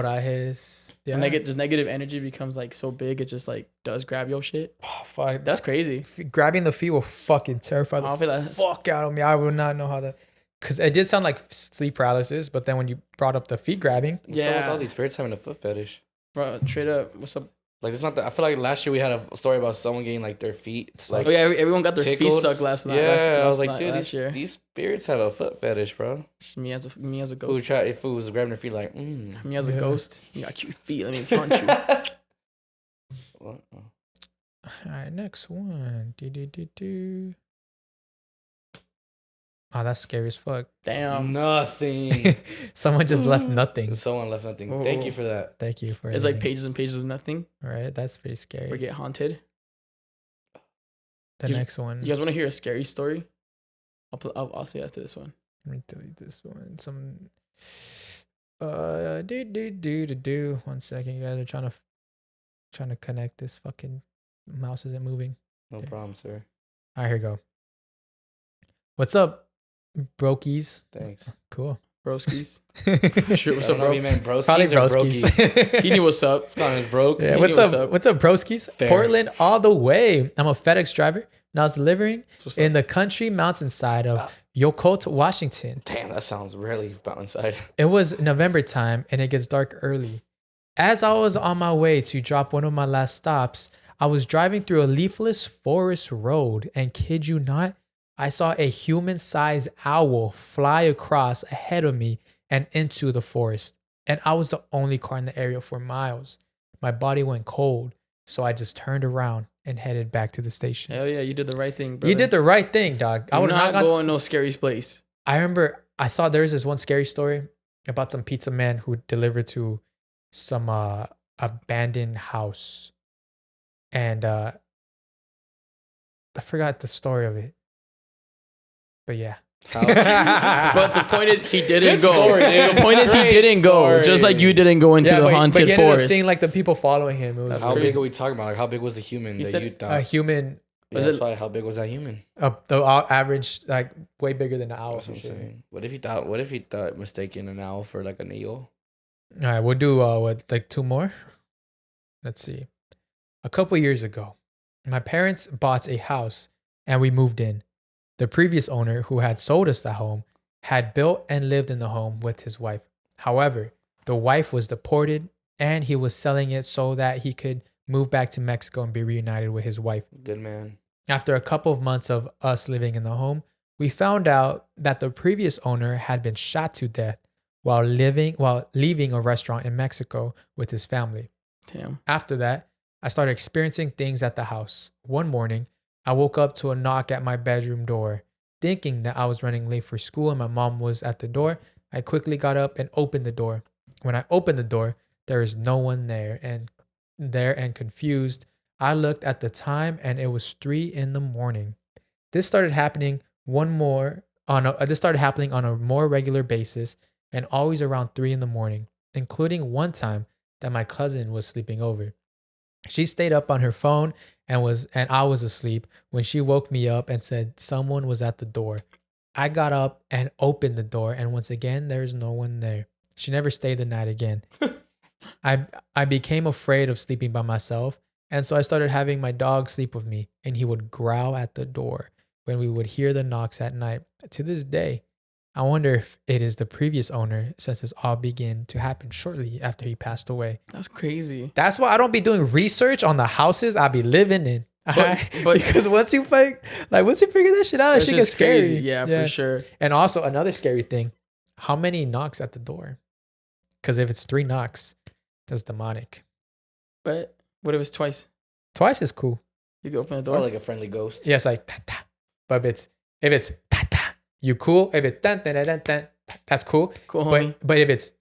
Yeah. Just negative energy becomes like so big, it just like does grab your shit. Oh, fuck. That's crazy. Grabbing the feet will fucking terrify the fuck out of me. I would not know how to. Because it did sound like sleep paralysis, but then when you brought up the feet grabbing. What's up with all these spirits having a foot fetish? Bro, straight up, what's up? Like, it's not that. I feel like last year we had a story about someone getting like their feet. Like, oh yeah, everyone got their feet sucked last night. Yeah, I was like, dude, these spirits have a foot fetish, bro. Me as a ghost. If who was grabbing their feet, like, Me as a ghost. You got cute feet. Let me punch you. What? All right, next one. Oh, that's scary as fuck. Damn. Nothing. Someone just left nothing. Someone left nothing. Oh. Thank you for that. Thank you for It's like pages and pages of nothing. All right, that's pretty scary. Or get haunted. Next one. You guys want to hear a scary story? I'll say after this one. Let me delete this one. Some One second, you guys are trying to connect. This fucking mouse isn't moving. No problem, sir. All right, here we go. What's up, brokies? Thanks. Cool. Broskies. Sure, what's up, bro? You meant broskies. Probably broskies. He knew what's up. It's calling us broke. Yeah, what's up? What's up, broskies? Fair. Portland all the way. I'm a FedEx driver, and I was delivering in the country mountainside of Yokote, Washington. Damn, that sounds really mountainside. It was November time, and it gets dark early. As I was on my way to drop one of my last stops, I was driving through a leafless forest road, and kid you not, I saw a human-sized owl fly across ahead of me and into the forest. And I was the only car in the area for miles. My body went cold, so I just turned around and headed back to the station. Hell yeah, you did the right thing, brother. You did the right thing, dog. I would not go in no scary place. I remember I saw there's this one scary story about some pizza man who delivered to some abandoned house. And I forgot the story of it. But yeah. But the point is, he didn't go. Story, the point is, he Great didn't go. story. Just like you didn't go into the haunted but you ended up forest. seeing like the people following him. It was How crazy. big are we talking about? Like, how big was the human He that said you thought? A human, Yeah, that's why. How big was that human? the average, like way bigger than the owl. That's For what I'm sure. saying. What if he thought? What if he thought mistaking an owl for like an eagle? All right, we'll do like two more. Let's see. A couple years ago, my parents bought a house and we moved in. The previous owner, who had sold us the home, had built and lived in the home with his wife. However, the wife was deported and he was selling it so that he could move back to Mexico and be reunited with his wife. Good man. After a couple of months of us living in the home, we found out that the previous owner had been shot to death while leaving a restaurant in Mexico with his family. Damn. After that, I started experiencing things at the house. One morning, I woke up to a knock at my bedroom door. Thinking that I was running late for school and my mom was at the door, I quickly got up and opened the door. When I opened the door, there is no one there, and confused, I looked at the time and it was 3 a.m. This started happening on a more regular basis and always around 3 a.m, including one time that my cousin was sleeping over. She stayed up on her phone and I was asleep when she woke me up and said someone was at the door. I got up and opened the door, and once again there's no one there. She never stayed the night again. I became afraid of sleeping by myself, and so I started having my dog sleep with me, and he would growl at the door when we would hear the knocks at night. To this day, I wonder if it is the previous owner, since this all began to happen shortly after he passed away. That's crazy. That's why I don't be doing research on the houses I be living in. But because once you figure that shit out, it That's shit gets just scary. crazy. Yeah, for sure. And also another scary thing, how many knocks at the door? Because if it's 3 knocks, that's demonic. But what if it's twice? Twice is cool. You can open the door. Or like a friendly ghost. Yeah, it's like ta ta. But if it's ta ta, you cool. If it's dun dun dun dun, dun that's cool. Cool, homie. But if it's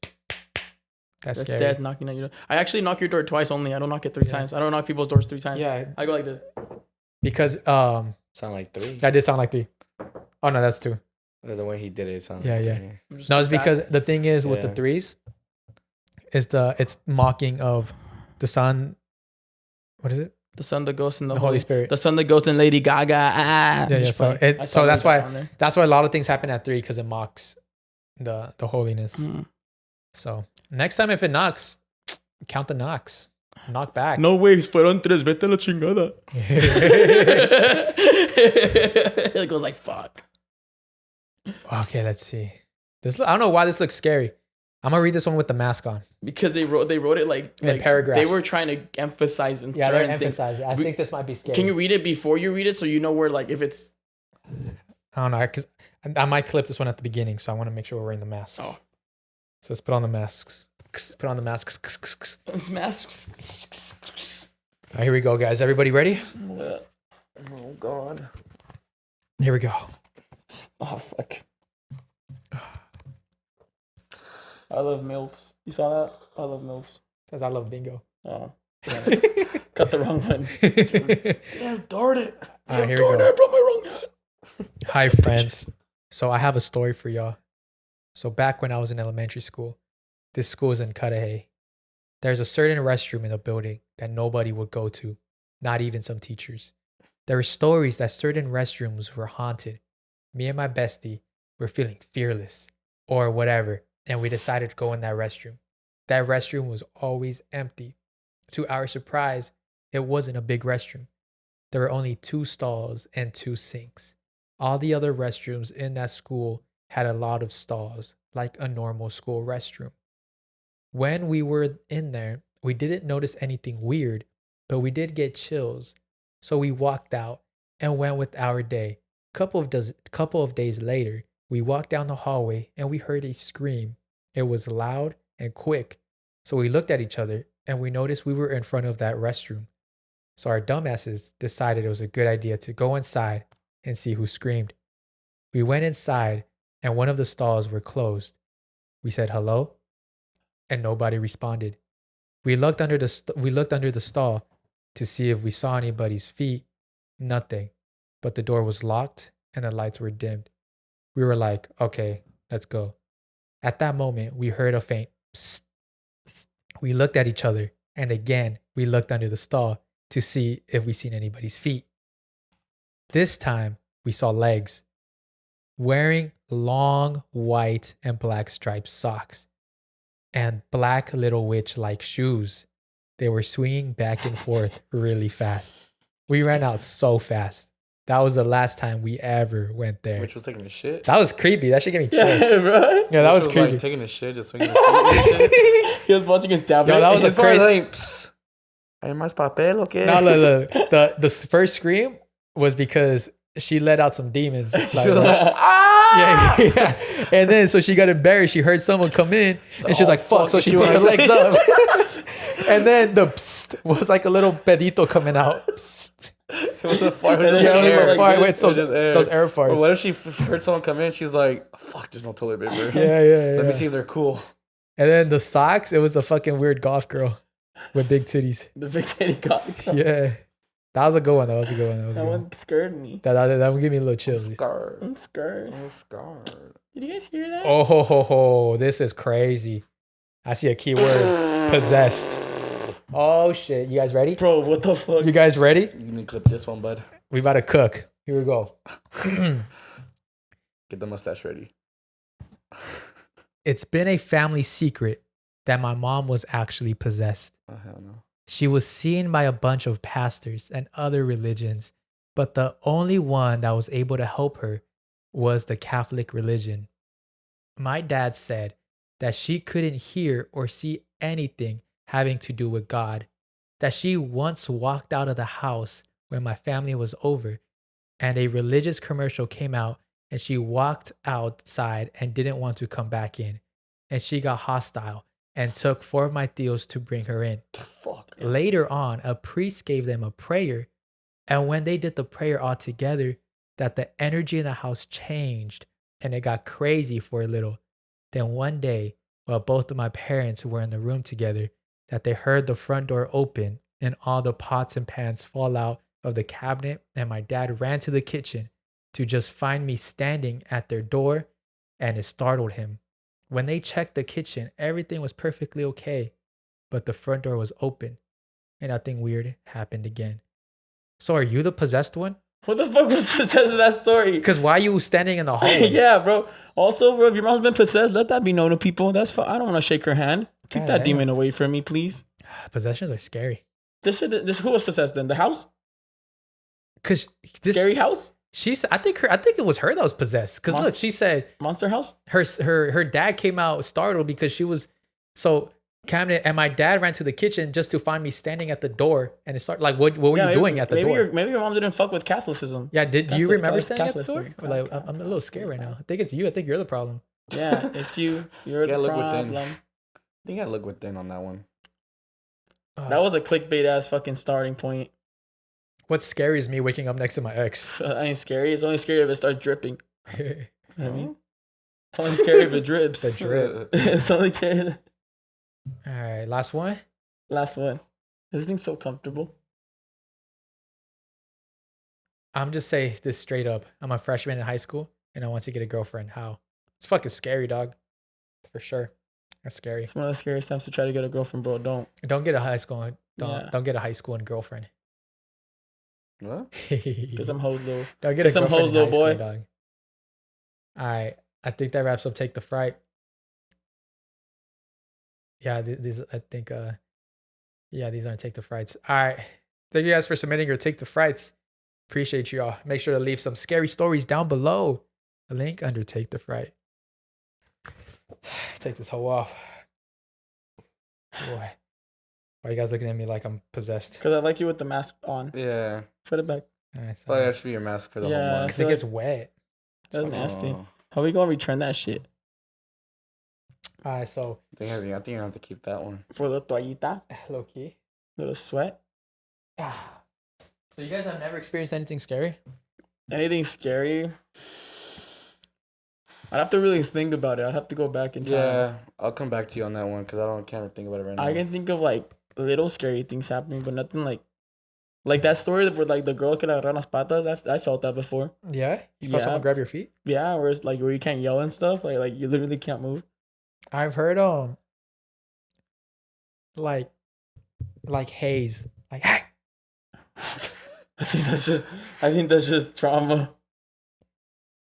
that's scary. Death knocking at your door. I actually knock your door twice only. I don't knock it 3 times. I don't knock people's doors 3 times. Yeah. I go like this. Because Sound like 3. that did sound like 3. Oh no, that's 2. The way he did it sounded. Yeah, like yeah. 3. I'm just No, too it's because fast. the thing is with the Yeah. 3s, it's mocking of the Son. What is it? The Son, the Ghost, and The Holy Spirit. The Son, the Ghost, and Lady Gaga. Yeah, yeah. Just So playing. I so saw that's that why on there. a lot of things happen at 3 because it mocks the holiness. Mm. So next time if it knocks, count the knocks. Knock back. No way, fueron 3, vete a la chingada. It goes like, fuck. Okay, let's see. I don't know why this looks scary. I'm gonna read this one with the mask on. Because they wrote it like In paragraphs. They were trying to emphasize in Yeah, they're certain things. emphasizing. I think this might be scary. Can you read it before you read it so you know where, like, if it's... I don't know, because I might clip this one at the beginning, so I want to make sure we're wearing the masks. Oh. So let's put on the masks. Put on the masks. It's masks. All right, here we go, guys. Everybody ready? Oh, God. Here we go. Oh, fuck. I love MILFs. You saw that? I love MILFs. Because I love bingo. Oh. Damn it. Got the wrong one. Damn, darn it. All right, here Darn we it, I go. brought my wrong hat. Hi, friends. So I have a story for y'all. So back when I was in elementary school, this school is in Cudahy. There's a certain restroom in the building that nobody would go to, not even some teachers. There were stories that certain restrooms were haunted. Me and my bestie were feeling fearless or whatever, and we decided to go in that restroom. That restroom was always empty. To our surprise, it wasn't a big restroom. There were only 2 stalls and 2 sinks. All the other restrooms in that school had a lot of stalls, like a normal school restroom. When we were in there, we didn't notice anything weird, but we did get chills. So we walked out and went with our day. Couple of days later, we walked down the hallway and we heard a scream. It was loud and quick. So we looked at each other and we noticed we were in front of that restroom. So our dumbasses decided it was a good idea to go inside and see who screamed. We went inside and one of the stalls were closed. We said hello and nobody responded. We looked under the stall to see if we saw anybody's feet. Nothing. But the door was locked and the lights were dimmed. We were like, okay, let's go. At that moment, we heard a faint psst. We looked at each other and again, we looked under the stall to see if we seen anybody's feet. This time, we saw legs wearing long white and black striped socks and black little witch-like shoes. They were swinging back and forth really fast. We ran out so fast. That was the last time we ever went there. Which was taking a shit. That was creepy. That shit gave me chills. Yeah, bro. Yeah, that was creepy. Like taking a shit, just swinging the feet and shit. He was watching his tablet. Yo, that was a crazy. Like, psst. ¿Hay más papel o qué? No, look. The first scream was because she let out some demons. Like, Ah! yeah. And then so she got embarrassed. She heard someone come in and she was like, fuck. So she put her legs up. And then the psst was like a little pedito coming out. Psst. It was a fart. Yeah, it was like a fart. Wait, those air farts. Or what if she heard someone come in? She's like, fuck, there's no toilet paper. Yeah. Let me see if they're cool. And then the socks, it was a fucking weird golf girl with big titties. The big titty cock. Yeah. That was a good one. That one scared me. That would give me a little chills. I'm scared. I'm scared. Did you guys hear that? Oh, ho. This is crazy. I see a key word. Possessed. Oh, shit. You guys ready? Bro, what the fuck? You guys ready? You need to clip this one, bud. We about to cook. Here we go. Get the mustache ready. It's been a family secret that my mom was actually possessed. Oh, hell no. She was seen by a bunch of pastors and other religions, but the only one that was able to help her was the Catholic religion. My dad said that she couldn't hear or see anything having to do with God, that she once walked out of the house when my family was over and a religious commercial came out and she walked outside and didn't want to come back in. And she got hostile and took 4 of my tios to bring her in. Fuck. Later on, a priest gave them a prayer. And when they did the prayer all together, that the energy in the house changed and it got crazy for a little. Then one day, while both of my parents were in the room together, that they heard the front door open and all the pots and pans fall out of the cabinet, and my dad ran to the kitchen to just find me standing at their door, and it startled him. When they checked the kitchen, everything was perfectly okay, but the front door was open and nothing weird happened again. So are you the possessed one? What the fuck was possessed in that story? Because why are you standing in the hallway? Yeah, bro. Also, bro, if your mom's been possessed, let that be known to people. That's fine. I don't want to shake her hand. Keep that demon away from me, please. Possessions are scary. This who was possessed then? The house? Cause this Scary house? I think it was her that was possessed. Cause look, she said Monster house? her dad came out startled because she was so cabinet, and my dad ran to the kitchen just to find me standing at the door, and it started like, what were you doing at the door? Maybe your mom didn't fuck with Catholicism. Yeah, do you remember standing Catholic, at the door? Like, I'm a little scared right now. I think it's you. I think you're the problem. Yeah, it's you. You're the problem. I think I look within on that one. That was a clickbait ass fucking starting point. What's scary is me waking up next to my ex. I ain't scary. It's only scary if it starts dripping. You know what I mean? It's only scary if it drips. The drip. It's only scary. All right, last one. Last one. This thing's so comfortable. I'm just say this straight up. I'm a freshman in high school and I want to get a girlfriend. How? It's fucking scary, dog. For sure. That's scary. It's one of the scariest times to try to get a girlfriend, bro. Don't get a high school. Don't get a high school and girlfriend. What? Because I'm hoes little. Don't get a some girlfriend hoes in little high school, boy. dog. All right. I think that wraps up Take the Fright. Yeah, these I think these aren't Take the Frights. All right. Thank you guys for submitting your Take the Frights. Appreciate you all. Make sure to leave some scary stories down below. A link under Take the Fright. Take this hoe off. Boy. Why are you guys looking at me like I'm possessed? Because I like you with the mask on. Yeah. Put it back. All right, so Probably that should be your mask for the whole Yeah. month. because it gets wet. That's nasty. Oh. How we gonna return that shit? All right, so I think you're gonna have to keep that one. For the toallita, low key. little sweat. So you guys have never experienced anything scary? Anything scary? I'd have to really think about it. I'd have to go back in time. Yeah, I'll come back to you on that one because can't think about it right now. I can think of like little scary things happening, but nothing like that story where like the girl could agarrar las patas. I felt that before. Yeah, you felt someone grab your feet. Yeah, where it's like where you can't yell and stuff. Like you literally can't move. I've heard like haze, like hey. I think that's just trauma.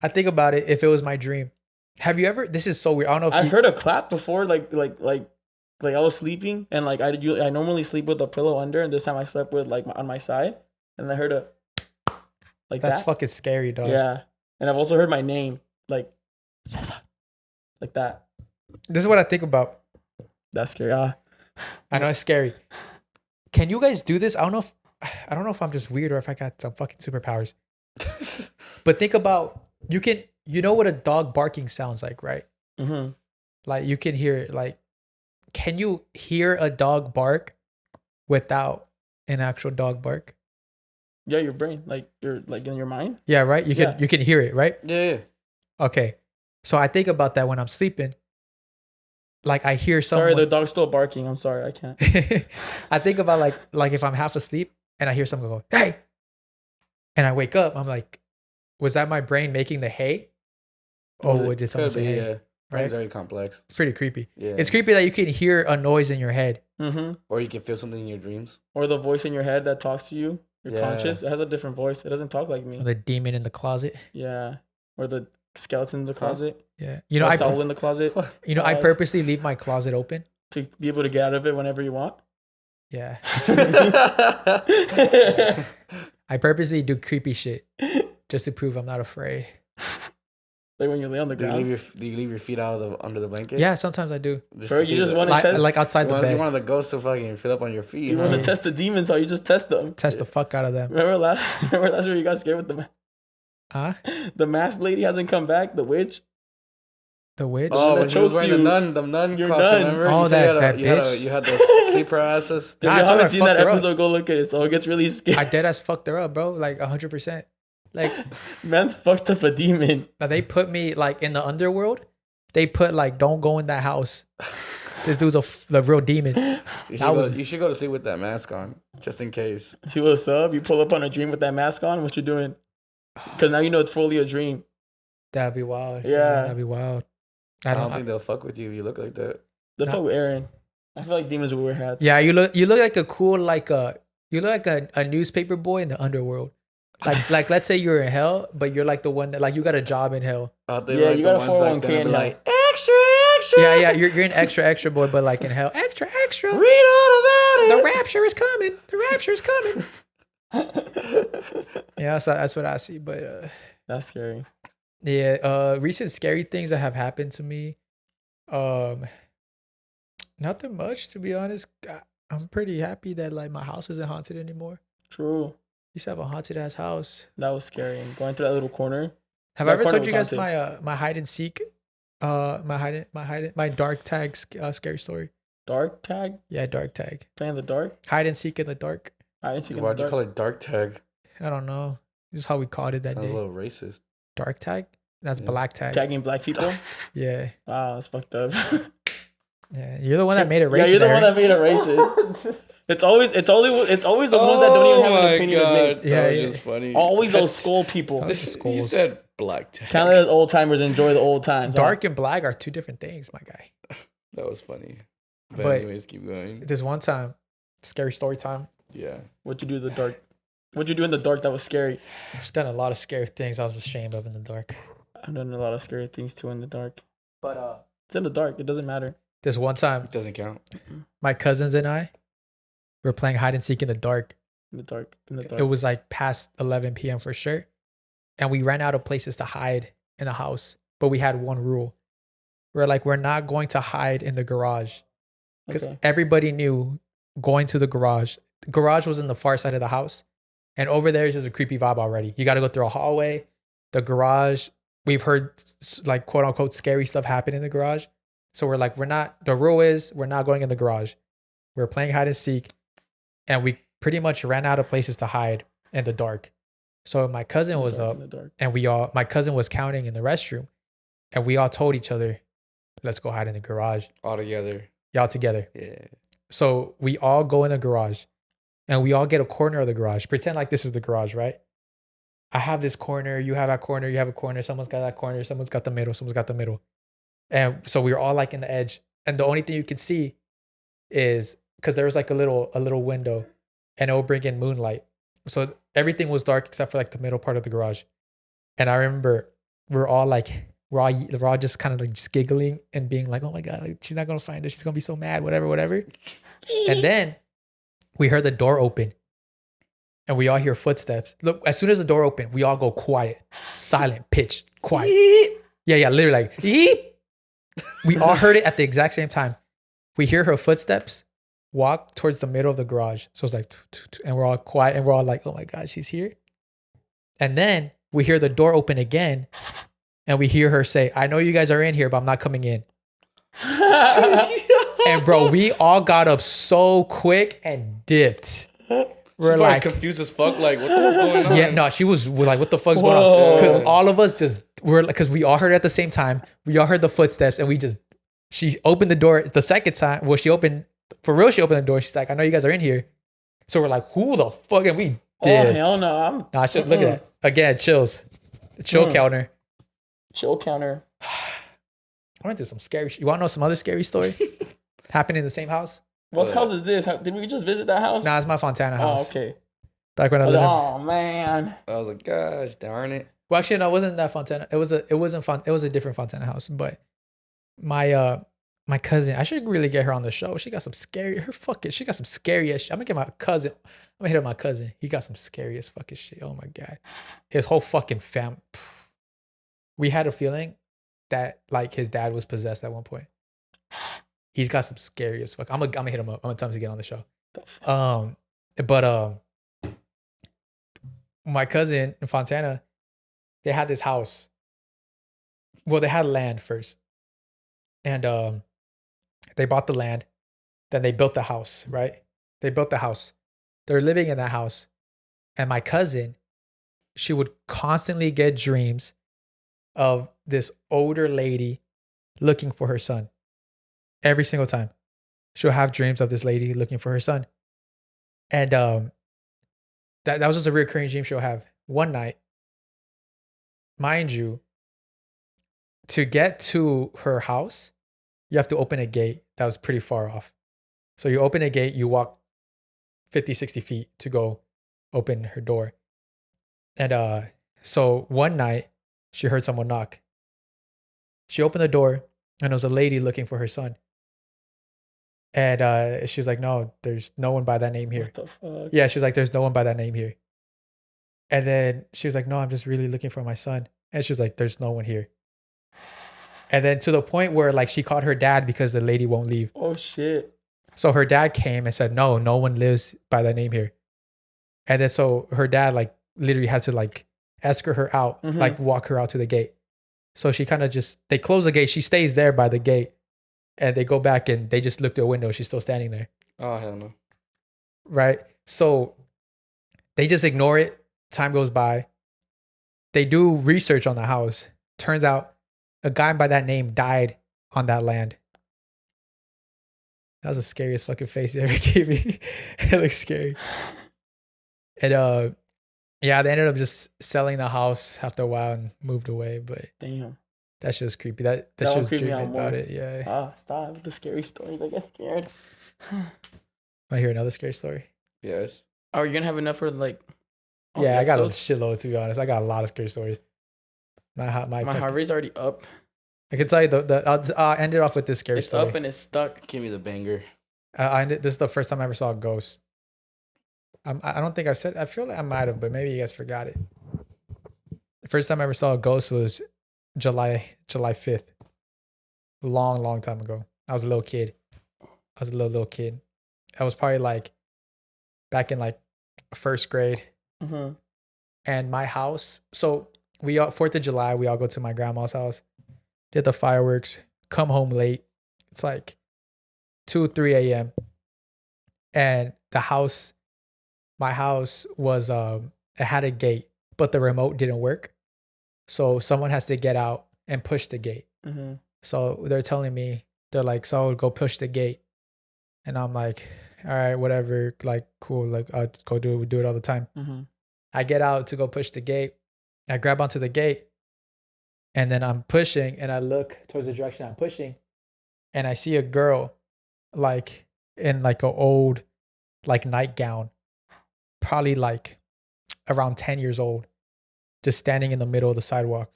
I think about it if it was my dream. Have you ever? This is so weird. I don't know if I've heard a clap before, like I was sleeping and like I normally sleep with a pillow under, and this time I slept with like on my side, and I heard a like that's that. fucking scary, dog. Yeah, and I've also heard my name like Cesar, like that. This is what I think about. That's scary. I know it's scary. Can you guys do this? I don't know if I'm just weird or if I got some fucking superpowers. But think about you know what a dog barking sounds like, right? Mm-hmm. Like you can hear it. Like, can you hear a dog bark without an actual dog bark? Yeah, your brain, like you're like in your mind. Yeah, right. You can hear it, right? Yeah. Okay, so I think about that when I'm sleeping. Like I hear someone. Sorry, the dog's still barking. I'm sorry, I can't. I think about like if I'm half asleep and I hear someone go, "Hey," and I wake up, I'm like, was that my brain making the hey? Or did someone say hey? Yeah. Right? Brain's very complex. It's pretty creepy. Yeah. It's creepy that you can hear a noise in your head. Mm-hmm. Or you can feel something in your dreams. Or the voice in your head that talks to you. You're Yeah. conscious. It has a different voice. It doesn't talk like me. Or the demon in the closet. Yeah. Or the skeleton in the closet. Yeah. You know, Or Saul in the closet. I purposely leave my closet open. To be able to get out of it whenever you want. Yeah. I purposely do creepy shit just to prove I'm not afraid. Like when you lay on the ground. Do you leave your feet out of under the blanket? Yeah, sometimes I do. Bro, you just want to test. Like outside the bed. You want the ghosts to fucking fit up on your feet. You want to test the demons, how you just test them. Test the fuck out of them. Remember last year you got scared with the Huh? The masked lady hasn't come back. The witch. The witch? Oh, that when she was wearing choked the nun Your costume, nun. remember? Oh, You said that bitch. you had those sleeper asses. If you Nah, I told her haven't I seen that fucked her up. episode, go look at it. So it gets really scary. I dead ass fucked her up, bro. Like 100%. Like, Man's fucked up a demon. now they put me like in the underworld. They put like, don't go in that house. This dude's the real demon. You should go to sleep with that mask on, just in case. See what's up? You pull up on a dream with that mask on. What you doing? Because now you know it's fully a dream. That'd be wild. Yeah. That'd be wild. I don't think they'll fuck with you if you look like that. The fuck with Aaron. I feel like demons will wear hats. Yeah, you look like a cool you look like a newspaper boy in the underworld. Like let's say you're in hell, but you're like the one that like you got a job in hell. Yeah, you got a 401k in hell. Like extra, extra. Yeah, you're an extra boy, but like in hell, extra. Read all about it. The rapture is coming. The rapture is coming. Yeah, so that's what I see. But that's scary. yeah, recent scary things that have happened to me. Nothing much, to be honest. I'm pretty happy that like my house isn't haunted anymore. True. Used to have a haunted ass house. That was scary. And going through that little corner. Have I ever told you guys my hide and seek? My dark tag scary story. Dark tag? Yeah, dark tag. Playing the dark? Hide and seek in the dark. Why'd you call it dark tag? I don't know. This is how we called it that Sounds day. a little racist. Dark tag? That's black tag. Tagging black people? Yeah. Wow, that's fucked up. Yeah, you're the one that made it racist. Yeah, you're the Aaron. one that made it racist. It's always the ones that don't even have an opinion to make. That was just funny. Always those skull people. He said black tag. Kind of those old timers enjoy the old times. Dark and black are two different things, my guy. That was funny. But anyways, keep going. There's one time, scary story time. Yeah. What'd you do in the dark? What'd you do in the dark that was scary? I've done a lot of scary things I was ashamed of in the dark. I've done a lot of scary things too in the dark. But it's in the dark. It doesn't matter. There's one time It doesn't count. my cousins and I were playing hide and seek in the dark. In the dark. In the dark. It was like past 11 p.m. for sure. And we ran out of places to hide in the house. But we had one rule. We're not going to hide in the garage. Because everybody knew going to the garage. The garage was in the far side of the house. And over there is just a creepy vibe already. You got to go through a hallway. The garage, we've heard like quote unquote scary stuff happen in the garage. So we're like, the rule is we're not going in the garage. We're playing hide and seek. And we pretty much ran out of places to hide in the dark. So my cousin was up and my cousin was counting in the restroom. And we all told each other, let's go hide in the garage. All together. Y'all together. Yeah. So we all go in the garage and we all get a corner of the garage. Pretend like this is the garage, right? I have this corner, you have that corner, you have a corner, someone's got that corner, someone's got the middle, someone's got the middle. And so we were all like in the edge. And the only thing you could see is because there was like a little window and it will bring in moonlight. So everything was dark except for like the middle part of the garage. And I remember we're all just kind of like just giggling and being like, oh my God, like, she's not going to find her. She's going to be so mad, whatever. And then we heard the door open and we all hear footsteps. Look, as soon as the door opened, we all go quiet, silent, pitch, quiet. Yeah, literally like, yeep. We all heard it at the exact same time. We hear her footsteps walk towards the middle of the garage. So it's like, and we're all quiet and we're all like, oh my God, she's here. And then we hear the door open again and we hear her say, I know you guys are in here, but I'm not coming in. And bro, we all got up so quick and dipped. We're She's like confused as fuck. Like, what the hell's going on? Yeah, no, we're like, what the fuck's going on? Because all of us because we all heard it at the same time. We all heard the footsteps and she opened the door the second time. Well, she opened the door. She's like, I know you guys are in here. So we're like, who the fuck? And we did. Oh, hell no. Look at that. Again, chills. The chill counter. Chill counter. I went through some scary shit. You want to know some other scary story? Happened in the same house? What house is this? Did we just visit that house? Nah, it's my Fontana house. Oh, okay. Back when I lived. Oh man. I was like, gosh, darn it. Well, actually, no, it wasn't that Fontana. It was a different Fontana house. But my cousin, I should really get her on the show. She got some scary. She got some scary ass shit. I'm gonna hit up my cousin. He got some scariest fucking shit. Oh my God, his whole fucking fam. We had a feeling that like his dad was possessed at one point. He's got some scariest fuck. I'm gonna hit him up. I'm gonna tell him to get on the show. But my cousin in Fontana, they had this house. Well, they had land first. And they bought the land. Then they built the house, right? They built the house. They're living in that house. And my cousin, she would constantly get dreams of this older lady looking for her son. Every single time. She'll have dreams of this lady looking for her son. And that was just a recurring dream she'll have. One night, mind you, to get to her house, you have to open a gate that was pretty far off. So you open a gate, you walk 50, 60 feet to go open her door. And so one night, she heard someone knock. She opened the door, and it was a lady looking for her son. And she was like, no, there's no one by that name here. What the fuck? Yeah, she was like, there's no one by that name here. And then she was like, no, I'm just really looking for my son. And she was like, there's no one here. And then to the point where like she called her dad because the lady won't leave. Oh shit. So her dad came and said, no one lives by that name here. And then so her dad like literally had to like escort her out, like walk her out to the gate. So she kind of they close the gate. She stays there by the gate. And they go back and they just look through a window. She's still standing there. Oh, hell no. Right? So they just ignore it. Time goes by. They do research on the house. Turns out a guy by that name died on that land. That was the scariest fucking face they ever gave me. It looks scary. And yeah, they ended up just selling the house after a while and moved away. But damn. That shit was creepy. That shit was dreaming about it. Yeah. Ah, stop with the scary stories. I get scared. Want to hear another scary story? Yes. Are you gonna have enough for like? Yeah, I got a shitload, to be honest. I got a lot of scary stories. My heart rate's already up. I can tell you I'll end it off with this scary story. It's up and it's stuck. Give me the banger. This is the first time I ever saw a ghost. I don't think I've said. I feel like I might have, but maybe you guys forgot it. The first time I ever saw a ghost was July 5th. Long time ago. I was a little kid. I was probably like back in like first grade. Mm-hmm. And my house, so we all 4th of July, we all go to my grandma's house, did the fireworks, come home late. It's like 2, 3 a.m. And my house was it had a gate, but the remote didn't work. So someone has to get out and push the gate. Mm-hmm. So they're telling me, they're like, so go push the gate. And I'm like, all right, whatever, like cool, like I'll go do it. We do it all the time. Mm-hmm. I get out to go push the gate. I grab onto the gate and then I'm pushing and I look towards the direction I'm pushing and I see a girl like in like an old like nightgown, probably like around 10 years old, just standing in the middle of the sidewalk.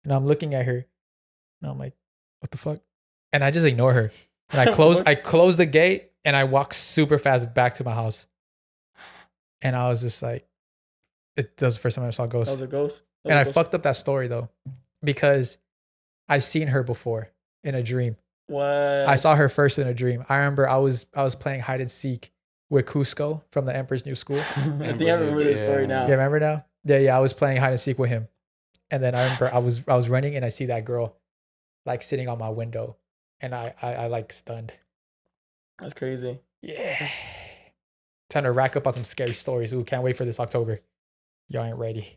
And I'm looking at her and I'm like, what the fuck? And I just ignore her. And I close the gate and I walk super fast back to my house. And I was just like, that was the first time I saw a ghost. That was a ghost. And I fucked up that story though, because I seen her before in a dream. What? I saw her first in a dream. I remember I was playing hide and seek with Cusco from the Emperor's New School. I think I remember this story now. Yeah, remember now? Yeah. I was playing hide and seek with him, and then I remember I was running and I see that girl, like sitting on my window, and I like stunned. That's crazy. Yeah. Time to rack up on some scary stories. Ooh, can't wait for this October. Y'all ain't ready.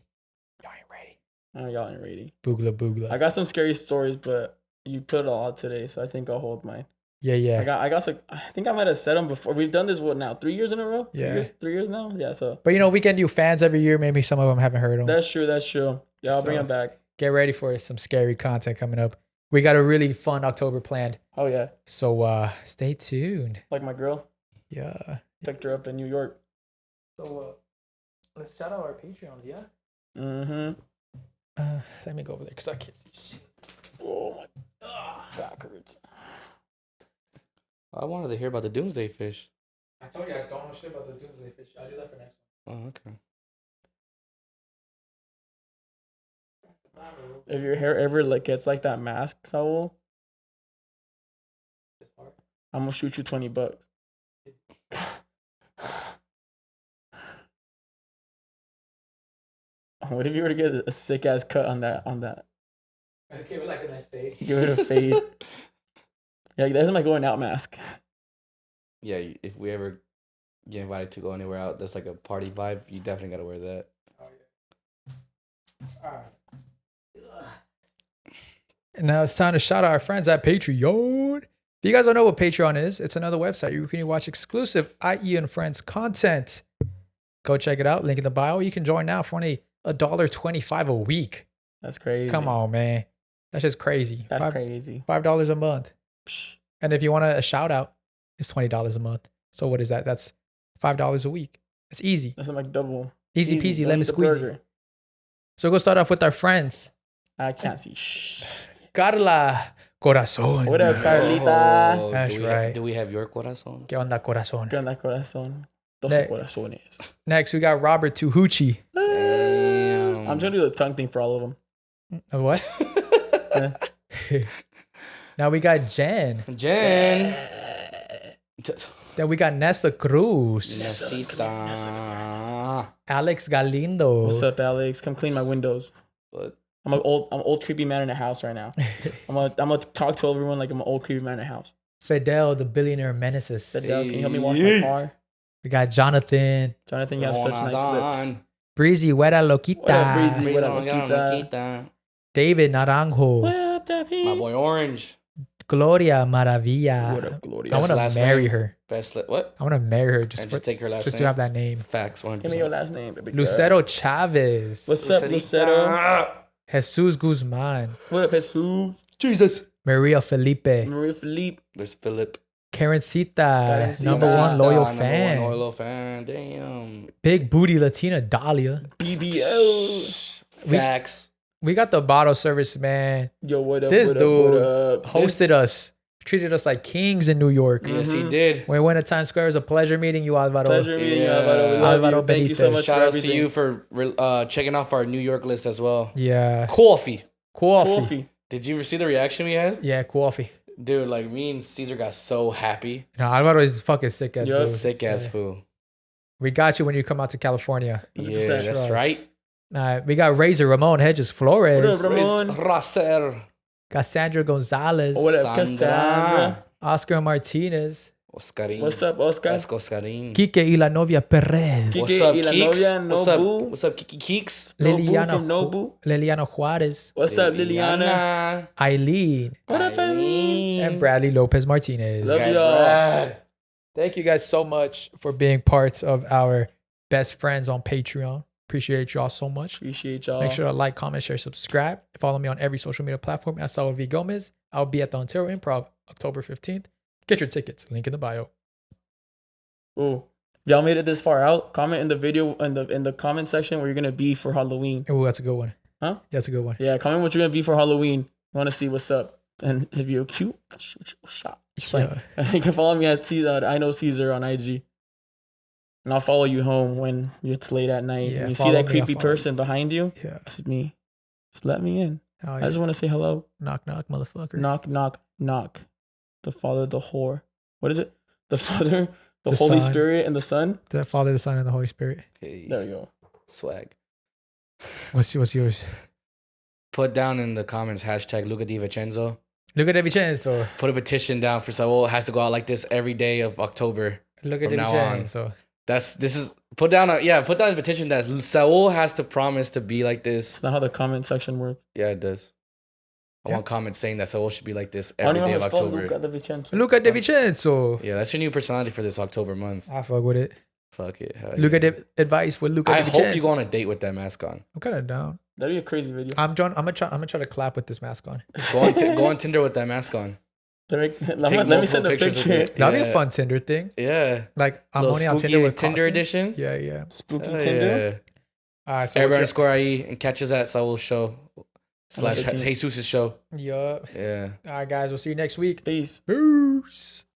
Oh, y'all ain't ready. Boogla boogla. I got some scary stories, but you put it all out today, so I think I'll hold mine. Yeah. I got some. I think I might have said them before. We've done this what now? 3 years in a row? Yeah. 3 years now. Yeah. So. But we get new fans every year. Maybe some of them haven't heard them. That's true. Yeah, I'll bring them back. Get ready for some scary content coming up. We got a really fun October planned. Oh yeah. So stay tuned. Like my girl. Yeah. Picked her up in New York. So let's shout out our Patreons, yeah? Mm-hmm. Let me go over there because I can't see shit. Oh my back hurts. I wanted to hear about the doomsday fish. I told you I don't know shit about the doomsday fish. I'll do that for next Oh, okay. one. If your hair ever like gets like that mask, Saul, I'm gonna shoot you $20. What if you were to get a sick ass cut on that? Give it like a nice fade. Give it a fade. Yeah, that's my going out mask. Yeah, if we ever get invited to go anywhere out that's like a party vibe, you definitely gotta wear that. Oh yeah. All right. And now it's time to shout out our friends at Patreon. If you guys don't know what Patreon is, it's another website you can watch exclusive I.E In Friends content. Go check it out. Link in the bio. You can join now for only $1.25 a week. That's crazy. Come on, man. That's just crazy. That's crazy. $5 a month. Psh. And if you want a shout out, it's $20 a month. So what is that? That's $5 a week. It's easy. That's like double. Easy peasy, Don't lemon eat the squeezy. burger. So we'll start off with our friends. I can't see. Shh. Carla Corazon. What up, Carlita? Oh, That's right. Do we have your corazon? ¿Qué onda, corazón? ¿Qué onda, corazón? 12 Ne- corazones. Next, we got Robert Tuhuchi. Damn. I'm trying to do the tongue thing for all of them. What? Now we got Jen. Jen. Then we got Nessa Cruz. Necesita. Alex Galindo. What's up, Alex? Come clean my windows. What? I'm an old creepy man in a house right now. I'm gonna talk to everyone like I'm an old creepy man in a house. Fidel, the billionaire menaces. Fidel, can you help me wash my car? We got Jonathan. Jonathan, you have such nice lips. Breezy, Huera Loquita. What up, Breezy? What up, Loquita. Loquita? David Naranjo. What up, David? My boy Orange. Gloria Maravilla. What up, Gloria? I want to last marry name? her. What? I want to marry her And just take her last to name. have that name. Facts. 100%. Give me your last name, baby girl. Lucero Chavez. What's up, Lucero? Jesus Guzman. What up, Jesus? Jesus. Maria Felipe. Maria Felipe. There's Philip. Karencita. Karencita. Number one loyal Number fan. one loyal fan. Damn. Big booty Latina Dahlia. BBO. Facts. We got the bottle service, man. Yo, what up? This what dude up, what up? hosted us, treated us like kings in New York. Yes, he Mhm. did. When we went to Times Square, it was a pleasure meeting you, Alvaro. Pleasure meeting you, Yeah. Alvaro. We love Alvaro you. Thank you so Benitez. much Shout for outs to everything. you for checking off our New York list as well. Yeah. Coffee. Coffee. Coffee. Did you see the reaction we had? Yeah, coffee. Dude, like me and Cesar got so happy. No, Alvaro is fucking sick as Yo, dude. Sick ass Yeah. fool. We got you when you come out to California. 100%. Yeah, that's Trust. right. We got Razor Ramon Hedges Flores. What up, Ramon? Racer. Cassandra Gonzalez. Oh, what up, Sandra. Cassandra? Oscar Martinez. Oscarín. What's up, Oscar? That's Oscarín. Kike y la novia Perez. Kike What's up, y la Keeks? novia, no What's up? boo. What's up, Kiki Keeks? No boo Liliana, from no boo. Liliana Juarez. What's up, Liliana? Eileen. What up, Eileen? And Bradley Lopez Martinez. Love Guys, y'all. rad. Thank you guys so much for being parts of our best friends on Patreon. Appreciate y'all so much. Appreciate y'all. Make sure to like, comment, share, subscribe. Follow me on every social media platform at Saul V Gomez. I'll be at the Ontario Improv October 15th. Get your tickets. Link in the bio. Ooh. Y'all made it this far out. Comment in the video in the comment section where you're gonna be for Halloween. Oh, that's a good one. Huh? That's a good one. Yeah, comment what you're gonna be for Halloween. I want to see what's up. And if you're cute, I'll shoot you a shot. Yeah. You can follow me at I know Cesar on IG. And I'll follow you home when it's late at night. Yeah, and you see follow that me, creepy I'll follow person behind you. Yeah. It's me. Just let me in. Oh, I yeah. just want to say hello. Knock, knock, motherfucker. Knock, knock, knock. The Father, the whore. What is it? The Father, the The Holy Son. Spirit, and the Son. The Father, the Son, and the Holy Spirit. Hey, There we go. swag. What's yours? Put down in the comments hashtag Luca Di Vincenzo. Look at every chance. Or Put a petition down for Saul. It has to go out like this every day of October. look at From every now on. chance. So Put down a petition that Saul has to promise to be like this. It's not how the comment section works. Yeah, it does. I Yeah. want comments saying that Saul should be like this I don't every know day how of it's spelled. October. Luca de Vincenzo. look at every chance. So Yeah, that's your new personality for this October month. I fuck with it. Fuck it. Hell Look yeah. at the advice for Luca I de hope Vincenzo. you go on a date with that mask on. I'm kind of down. That'd be a crazy video. I'm gonna try to clap with this mask on. Go on Tinder with that mask on. Let me multiple send a pictures picture. with it. That'd be Yeah. a fun Tinder thing. Yeah. Like I'm Little only on spooky Tinder with Tinder costumes. edition. Yeah, yeah. Spooky Hell Tinder. yeah. All right, so Everybody what's score I.E and catches at Saul's show / 15. Jesus' show. your, yup. Yeah. All right, guys. We'll see you next week. Peace. Peace.